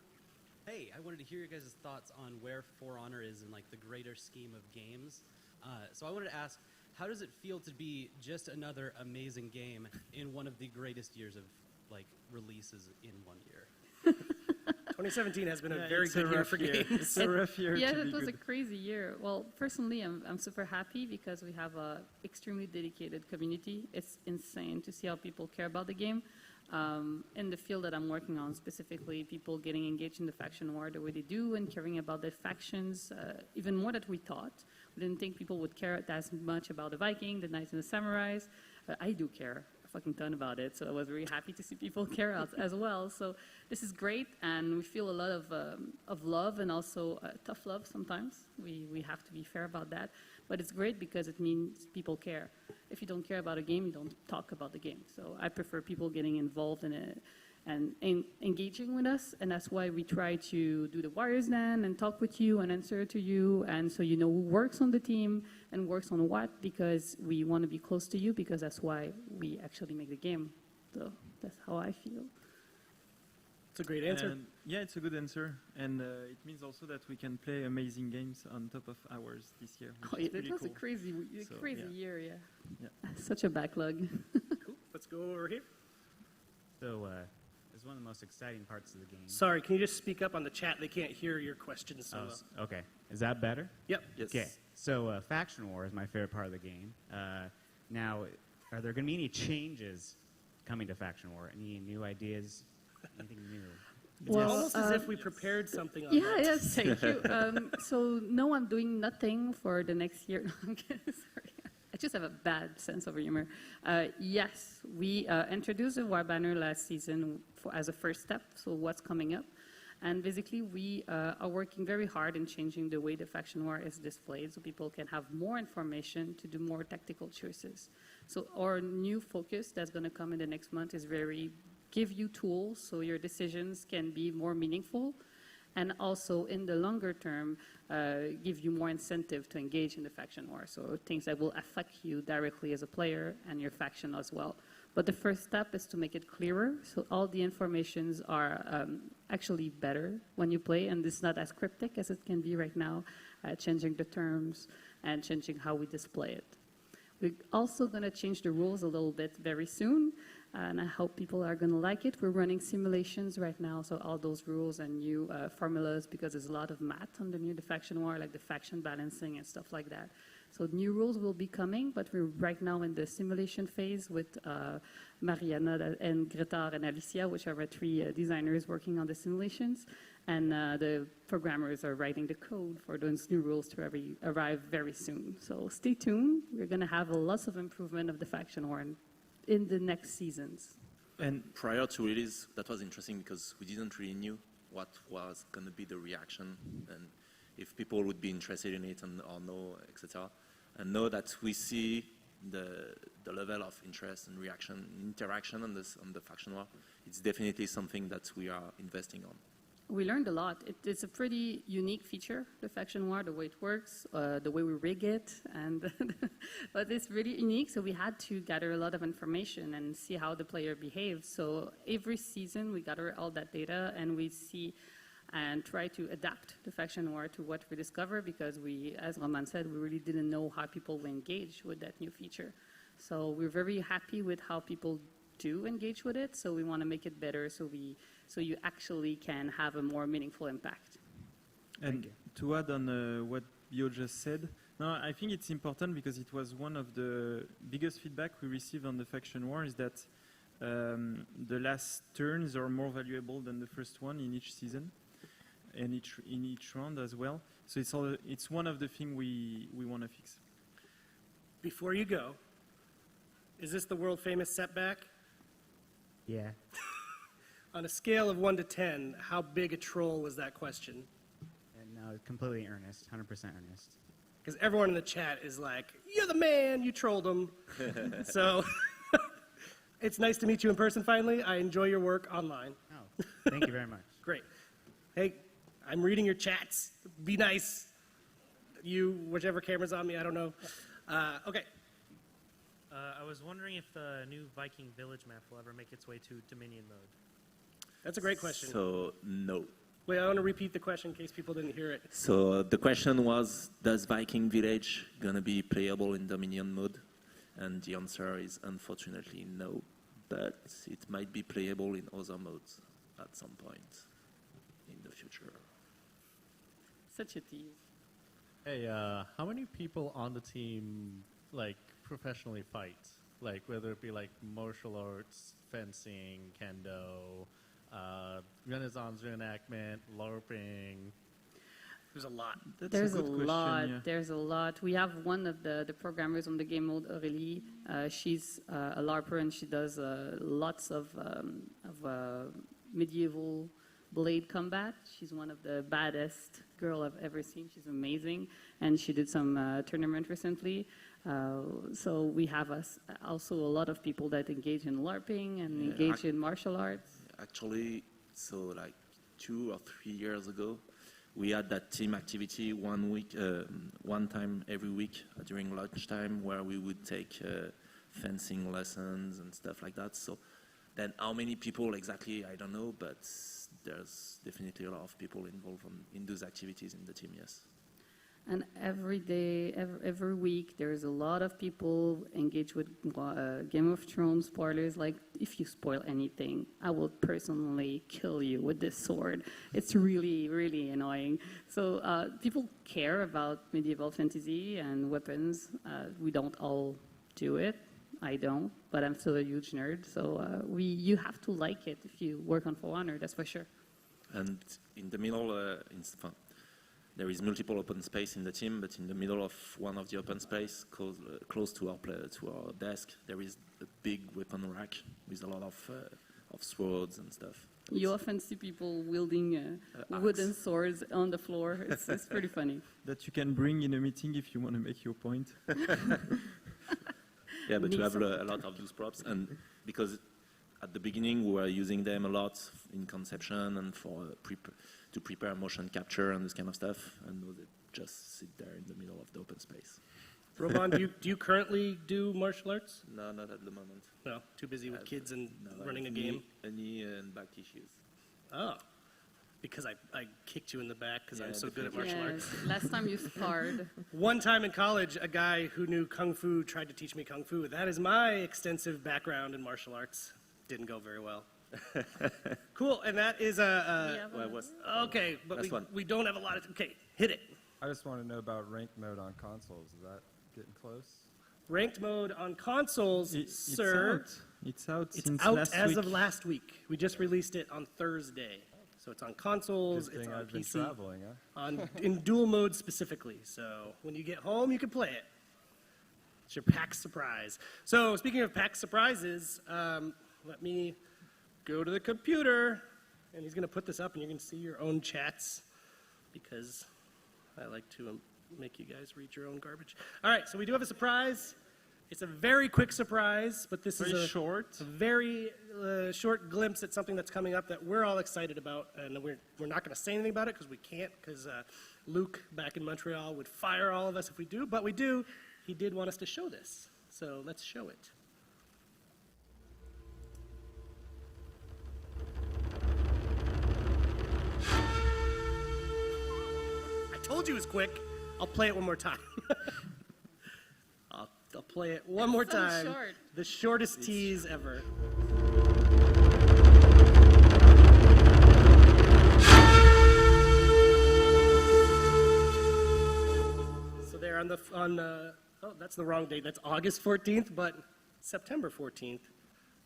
Hey, I wanted to hear your guys' thoughts on where For Honor is in like the greater scheme of games. So I wanted to ask, how does it feel to be just another amazing game in one of the greatest years of like releases in 1 year? 2017 has been a Yeah, very it's a good year rough for year. games. It's a rough year Yeah, to it be was a good. crazy year. Well, personally, I'm super happy because we have a extremely dedicated community. It's insane to see how people care about the game. In the field that I'm working on specifically, people getting engaged in the faction war the way they do and caring about their factions, even more than we thought. We didn't think people would care as much about the Viking, the Knights and the Samurais. I do care a fucking ton about it, so I was really happy to see people care as well. So this is great, and we feel a lot of love and also tough love sometimes. We have to be fair about that, but it's great because it means people care. If you don't care about a game, you don't talk about the game. So I prefer people getting involved in it and engaging with us, and that's why we try to do the Warriors Den and talk with you and answer to you, and so you know who works on the team and works on what, because we want to be close to you, because that's why we actually make the game. So that's how I feel. It's a great answer. And yeah, it's a good answer, and it means also that we can play amazing games on top of ours this year. Which Oh, is yeah, pretty it was cool. a crazy So, crazy yeah. year, yeah. Yeah. Such a backlog. Cool. Let's go over here. So, it's one of the most exciting parts of the game. Sorry, can you just speak up on the chat? They can't hear your questions so Oh, well. okay. Is that better? Yep. Yes. Okay. So, Faction War is my favorite part of the game. Now, are there going to be any changes coming to Faction War? Any new ideas? Anything new? It's almost as if we prepared something on Yeah, that. yes, thank you. So no, I'm doing nothing for the next year. No, I'm kidding, sorry. I just have a bad sense of humor. Yes, we introduced a War Banner last season as a first step, so what's coming up. And basically, we are working very hard in changing the way the faction war is displayed so people can have more information to do more tactical choices. So our new focus that's going to come in the next month is give you tools so your decisions can be more meaningful, and also in the longer term, give you more incentive to engage in the faction war. So things that will affect you directly as a player and your faction as well. But the first step is to make it clearer, so all the informations are actually better when you play, and it's not as cryptic as it can be right now, changing the terms and changing how we display it. We're also going to change the rules a little bit very soon, and I hope people are going to like it. We're running simulations right now, so all those rules and new formulas, because there's a lot of math underneath the faction war, like the faction balancing and stuff like that. So new rules will be coming, but we're right now in the simulation phase with Mariana and Greta and Alicia, which are our three designers working on the simulations. And the programmers are writing the code for those new rules to arrive very soon. So stay tuned. We're going to have lots of improvement of the faction war in the next seasons. And prior to release, that was interesting because we didn't really knew what was going to be the reaction and if people would be interested in it or no, etc. And know that we see the level of interest and reaction, interaction on the faction war. It's definitely something that we are investing on. We learned a lot. It's a pretty unique feature, the faction war, the way it works, the way we rig it, and but it's really unique. So we had to gather a lot of information and see how the player behaves. So every season we gather all that data and we see and try to adapt the faction war to what we discover, because we, as Roman said, we really didn't know how people will engage with that new feature. So we're very happy with how people do engage with it. So we want to make it better so you actually can have a more meaningful impact. And to add on what Bio just said, no, I think it's important because it was one of the biggest feedback we received on the faction war is that the last turns are more valuable than the first one in each season and in each round as well. So it's one of the things we want to fix. Before you go, is this the world famous setback? Yeah. On a scale of 1 to 10, how big a troll was that question? And no, completely earnest, 100% earnest. Because everyone in the chat is like, "You're the man, you trolled him." So It's nice to meet you in person finally. I enjoy your work online. Oh, thank you very much. Great. Hey, I'm reading your chats. Be nice. You, whichever camera's on me, I don't know. Okay. I was wondering if the new Viking village map will ever make its way to Dominion mode. That's a great question. So, no. Wait, I want to repeat the question in case people didn't hear it. So the question was, does Viking Village gonna be playable in Dominion mode? And the answer is unfortunately no, but it might be playable in other modes at some point in the future. Such a tease. Hey, how many people on the team like professionally fight? Like whether it be like martial arts, fencing, kendo, Renaissance reenactment, LARPing. There's a lot. There's a lot. There's a lot. We have one of the programmers on the game mode, Aurélie. She's a LARPer and she does lots of medieval blade combat. She's one of the baddest girl I've ever seen. She's amazing, and she did some tournament recently. So we have also a lot of people that engage in LARPing and engage in martial arts. Actually, so like 2 or 3 years ago, we had that team activity one time every week during lunchtime where we would take fencing lessons and stuff like that. So then how many people exactly, I don't know, but there's definitely a lot of people involved in those activities in the team, yes. And every day, every week, there's a lot of people engaged with Game of Thrones spoilers. Like, if you spoil anything, I will personally kill you with this sword. It's really, really annoying. So people care about medieval fantasy and weapons. We don't all do it. I don't, but I'm still a huge nerd. So you have to like it if you work on For Honor, that's for sure. And in the middle, there is multiple open space in the team, but in the middle of one of the open space, close to our desk, there is a big weapon rack with a lot of swords and stuff. You often see people wielding wooden swords on the floor. It's pretty funny. That you can bring in a meeting if you want to make your point. Yeah, but to have a lot of those props, and because at the beginning we were using them a lot in conception and for to prepare motion capture and this kind of stuff, and they just sit there in the middle of the open space. Roman, do you currently do martial arts? No, not at the moment. No, too busy with kids and running a game? Knee and back issues. Oh, because I kicked you in the back because I'm so good at martial arts. Last time you sparred. One time in college, a guy who knew Kung Fu tried to teach me Kung Fu. That is my extensive background in martial arts. Didn't go very well. Cool, and that is okay, but we don't have a lot of, okay, hit it. I just want to know about ranked mode on consoles. Is that getting close? Ranked mode on consoles, sir. It's out as of last week. We just released it on Thursday. So it's on consoles, it's on I've PC, been traveling, huh? in dual mode specifically. So when you get home, you can play it. It's your PAX surprise. So speaking of PAX surprises, let me go to the computer, and he's going to put this up, and you can see your own chats, because I like to make you guys read your own garbage. All right, so we do have a surprise. It's a very quick surprise, but this is a very short glimpse at something that's coming up that we're all excited about, and we're not going to say anything about it because we can't, because Luke back in Montreal would fire all of us if we do, but we do. He did want us to show this, so let's show it. I told you it was quick. I'll play it one more time. I'll play it one more time. Short. The shortest tease ever. So they're oh, that's the wrong date. That's August 14th, but September 14th,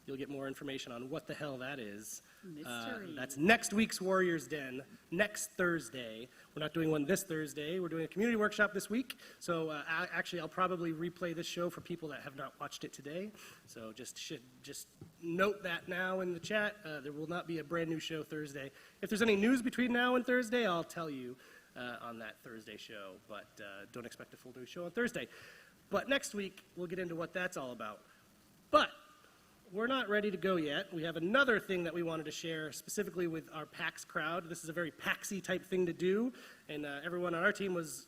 you'll get more information on what the hell that is. Mystery. That's next week's Warriors Den, next Thursday. We're not doing one this Thursday. We're doing a community workshop this week. So actually, I'll probably replay this show for people that have not watched it today. So just note that now in the chat. There will not be a brand new show Thursday. If there's any news between now and Thursday, I'll tell you on that Thursday show. But don't expect a full new show on Thursday. But next week, we'll get into what that's all about. But we're not ready to go yet. We have another thing that we wanted to share specifically with our PAX crowd. This is a very PAXy type thing to do, and everyone on our team was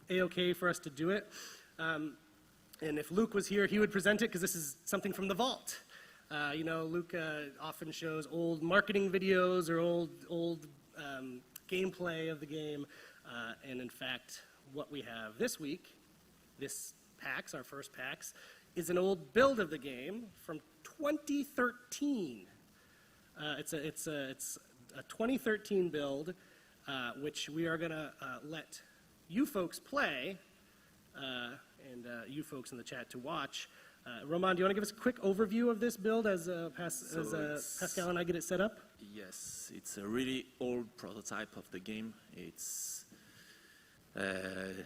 A-okay for us to do it. And if Luke was here, he would present it because this is something from the vault. You know, Luke often shows old marketing videos or old gameplay of the game. And in fact, what we have this week, this PAX, our first PAX, is an old build of the game from 2013. It's a 2013 build, which we are going to let you folks play, and you folks in the chat to watch. Roman, do you want to give us a quick overview of this build as Pascal and I get it set up? Yes, it's a really old prototype of the game. It's the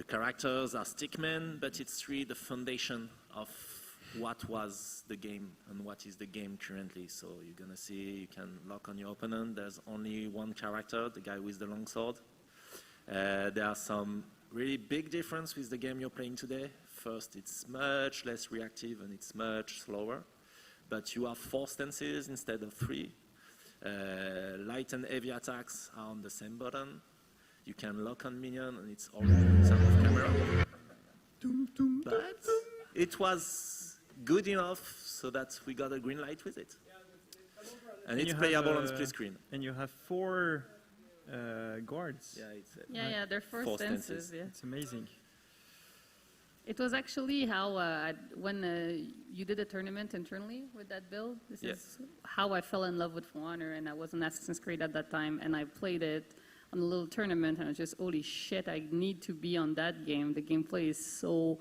characters are stickmen, but it's really the foundation of what was the game and what is the game currently. So you're gonna see you can lock on your opponent. There's only one character, the guy with the long sword. There are some really big difference with the game you're playing today. First, it's much less reactive and it's much slower, but you have 4 stances instead of 3. Light and heavy attacks are on the same button. You can lock on minion and it's already in sound of camera. But it was good enough so that we got a green light with it. And it's playable on split screen. And you have 4 guards. Yeah, it's they're 4 stances. Yeah. It's amazing. It was actually how, when you did a tournament internally with that build, this is how I fell in love with For Honor, and I was an Assassin's Creed at that time, and I played it on a little tournament, and I was just, holy shit, I need to be on that game. The gameplay is so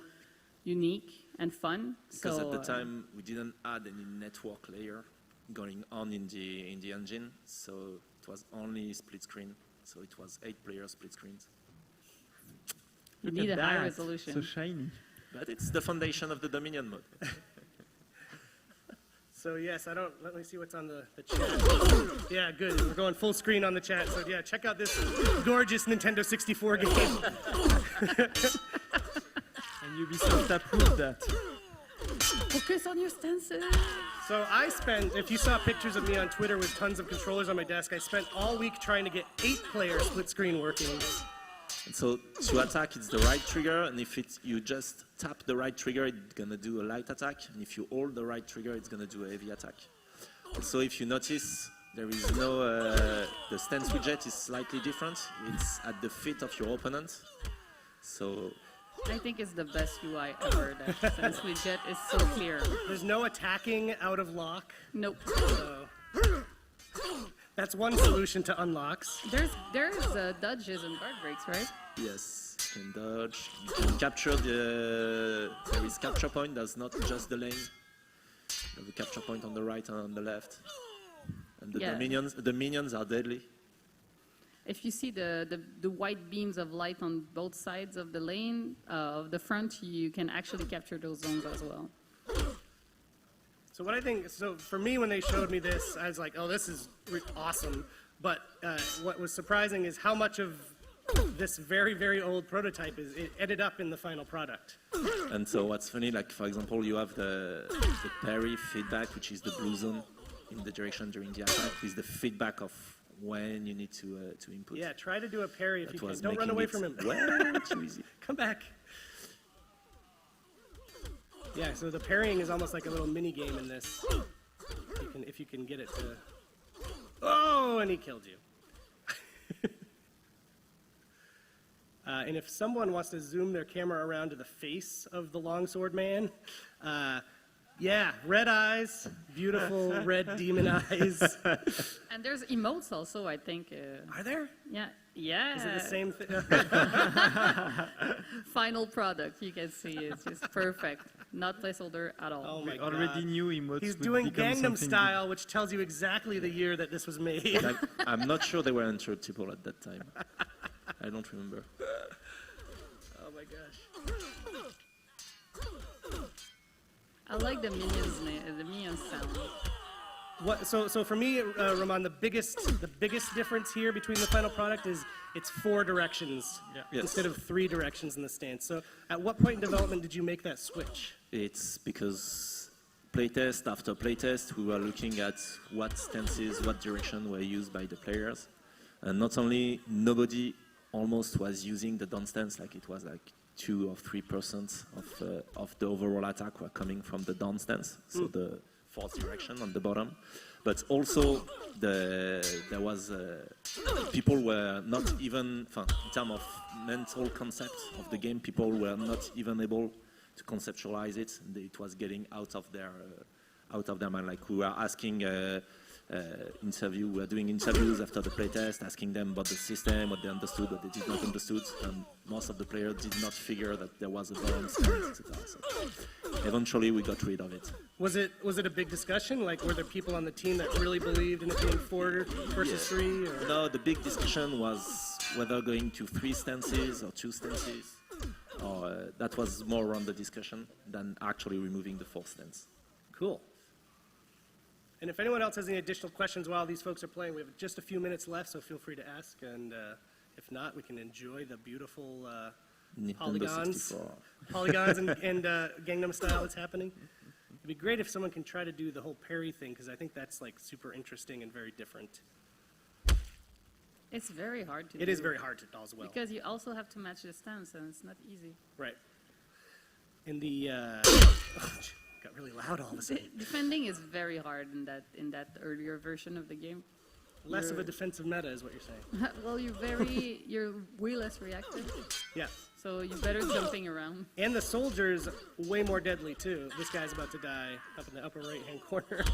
unique and fun. Because at the time, we didn't add any network layer going on in the engine, so it was only split screen. So it was 8 player split screens. You need a high resolution. So shiny. But it's the foundation of the Dominion mode. So yes, let me see what's on the chat. Yeah, good. We're going full screen on the chat. So yeah, check out this gorgeous Nintendo 64 game. And Ubisoft approved that. Focus on your stances. So I spent, if you saw pictures of me on Twitter with tons of controllers on my desk, I spent all week trying to get 8-player split screen working. And so to attack, it's the right trigger, and if you just tap the right trigger, it's gonna do a light attack, and if you hold the right trigger, it's gonna do a heavy attack. And so if you notice, there is no, the stance widget is slightly different. It's at the feet of your opponent. So I think it's the best UI ever. That stance widget is so clear. There's no attacking out of lock. Nope. That's one solution to unlocks. There's dodges and guard breaks, right? yes, you can dodge. You can capture there is capture point. That's not just the lane. You have a capture point on the right and on the left. And the minions are deadly. If you see the white beams of light on both sides of the lane, of the front, you can actually capture those zones as well. So what I think, so for me when they showed me this, I was like, oh, this is awesome. But what was surprising is how much of this very, very old prototype it ended up in the final product. And so what's funny, like for example, you have the parry feedback, which is the blue zone in the direction during the attack, is the feedback of when you need to input. Yeah, try to do a parry if you can. Don't run away from him. Way too easy. Come back. Yeah, so the parrying is almost like a little mini game in this. If you can get it to. Oh, and he killed you. And if someone wants to zoom their camera around to the face of the longsword man, yeah, red eyes, beautiful red demon eyes. And there's emotes also, I think. Are there? Yeah. Yeah. Is it the same thing? Final product, you can see it's just perfect. Not placeholder at all. Oh my Already God. knew emotes. He's would doing become Gangnam something Style, which tells you exactly the year that this was made. Like, I'm not sure they were interruptible at that time. I don't remember. Oh my gosh. I like the minions sound. What, so for me, Roman, the biggest difference here between the final product is it's 4 directions instead of 3 directions in the stance. So at what point in development did you make that switch? It's because playtest after playtest, we were looking at what stances, what direction were used by the players. And not only nobody almost was using the down stance, like it was like 2 or 3% of the overall attack were coming from the down stance, so the fourth direction on the bottom. But also there was people were not even, in terms of mental concept of the game, people were not even able to conceptualize it. It was getting out of their mind. Like we were asking we were doing interviews after the playtest, asking them about the system, what they understood, what they did not understood, and most of the players did not figure that there was a balance, etc. So eventually, we got rid of it. Was it a big discussion? Like, were there people on the team that really believed in it being 4 versus 3? Or? No, the big discussion was whether going to 3 stances or 2 stances. Or that was more around the discussion than actually removing the 4th stance. Cool. And if anyone else has any additional questions while these folks are playing, we have just a few minutes left, so feel free to ask. And if not, we can enjoy the beautiful polygons and Gangnam Style that's happening. It'd be great if someone can try to do the whole parry thing, because I think that's like super interesting and very different. It's very hard to do. It is very hard to do as well. Because you also have to match the stance, and it's not easy. Right. In the got really loud all of a sudden. Defending is very hard in that earlier version of the game. Less of a defensive meta is what you're saying. Well, you're way less reactive. Yeah. So you're better jumping around. And the soldiers way more deadly too. This guy's about to die up in the upper right-hand corner.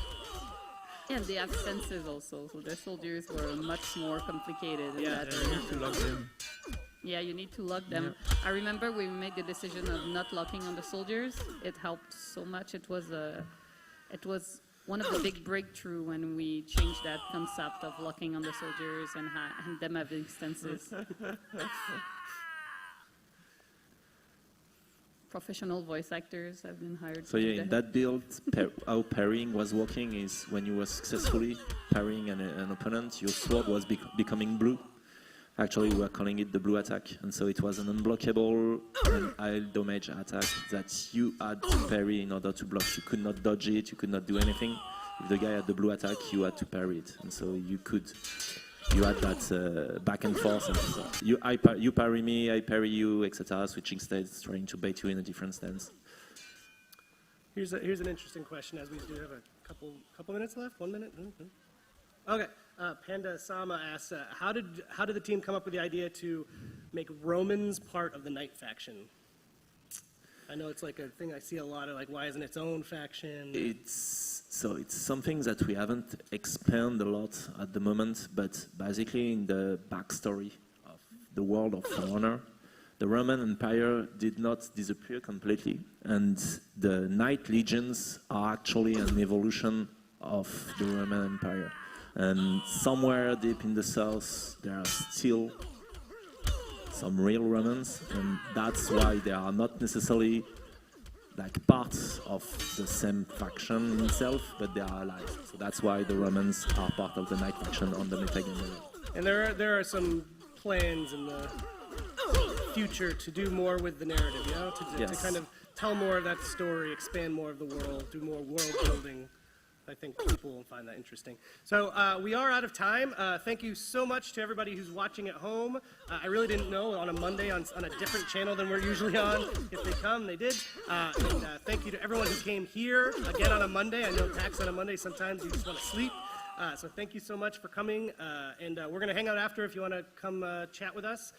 And they have senses also, so their soldiers were much more complicated. Yeah, you need to lock them. Yeah, you need to lock them. Yeah. I remember we made the decision of not locking on the soldiers. It helped so much. It was one of the big breakthrough when we changed that concept of locking on the soldiers and them having stances. Professional voice actors have been hired. So yeah, in that build, how parrying was working is when you were successfully parrying an opponent, your sword was becoming blue. Actually, we were calling it the blue attack, and so it was an unblockable and high damage attack that you had to parry in order to block. You could not dodge it, you could not do anything. If the guy had the blue attack, you had to parry it, and so you had that back and forth. And so you parry me, I parry you, etc. Switching states, trying to bait you in a different stance. Here's an interesting question, as we do have a couple minutes left. 1 minute. Okay. Panda Sama asks, how did the team come up with the idea to make Romans part of the Knight faction? I know it's like a thing I see a lot of, like, why isn't its own faction? It's something that we haven't expanded a lot at the moment, but basically in the backstory of the world of For Honor, the Roman Empire did not disappear completely, and the Knight Legions are actually an evolution of the Roman Empire. And somewhere deep in the south, there are still some real Romans, and that's why they are not necessarily like parts of the same faction itself, but they are allies. So that's why the Romans are part of the Knight faction on the metagame. And there are some plans in the future to do more with the narrative, you know, to kind of tell more of that story, expand more of the world, do more world building. I think people will find that interesting. So we are out of time. Thank you so much to everybody who's watching at home. I really didn't know on a Monday on a different channel than we're usually on. If they come, they did. And thank you to everyone who came here again on a Monday. I know PAX on a Monday, sometimes you just want to sleep. So thank you so much for coming. And we're going to hang out after if you want to come chat with us.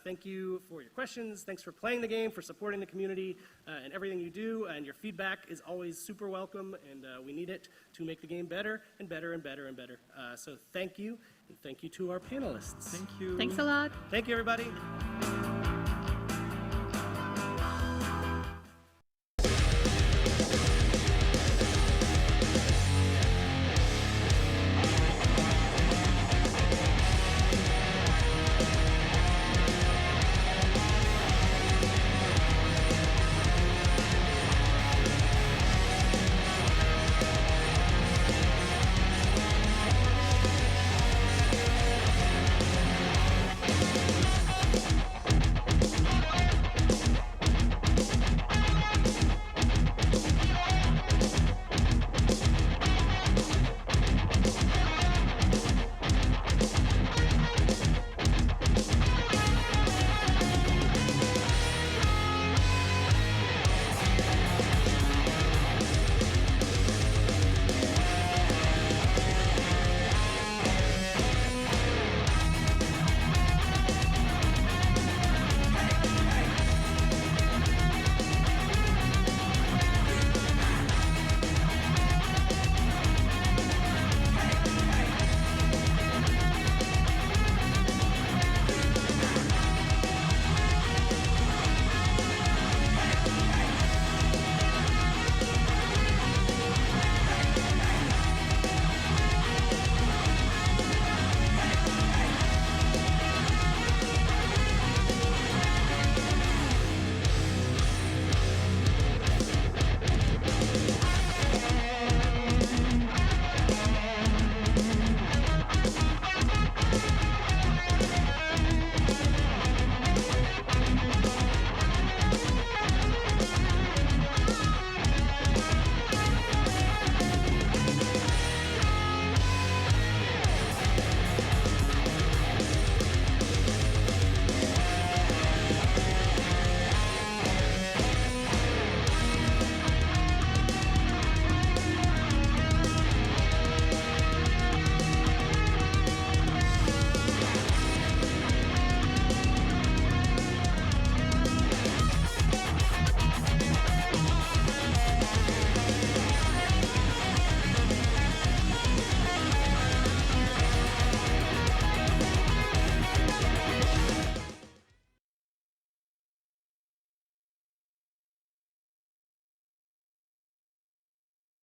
Thank you for your questions. Thanks for playing the game, for supporting the community, and everything you do. And your feedback is always super welcome, and we need it to make the game better and better and better and better. So thank you, and thank you to our panelists. Thank you. Thanks a lot. Thank you, everybody.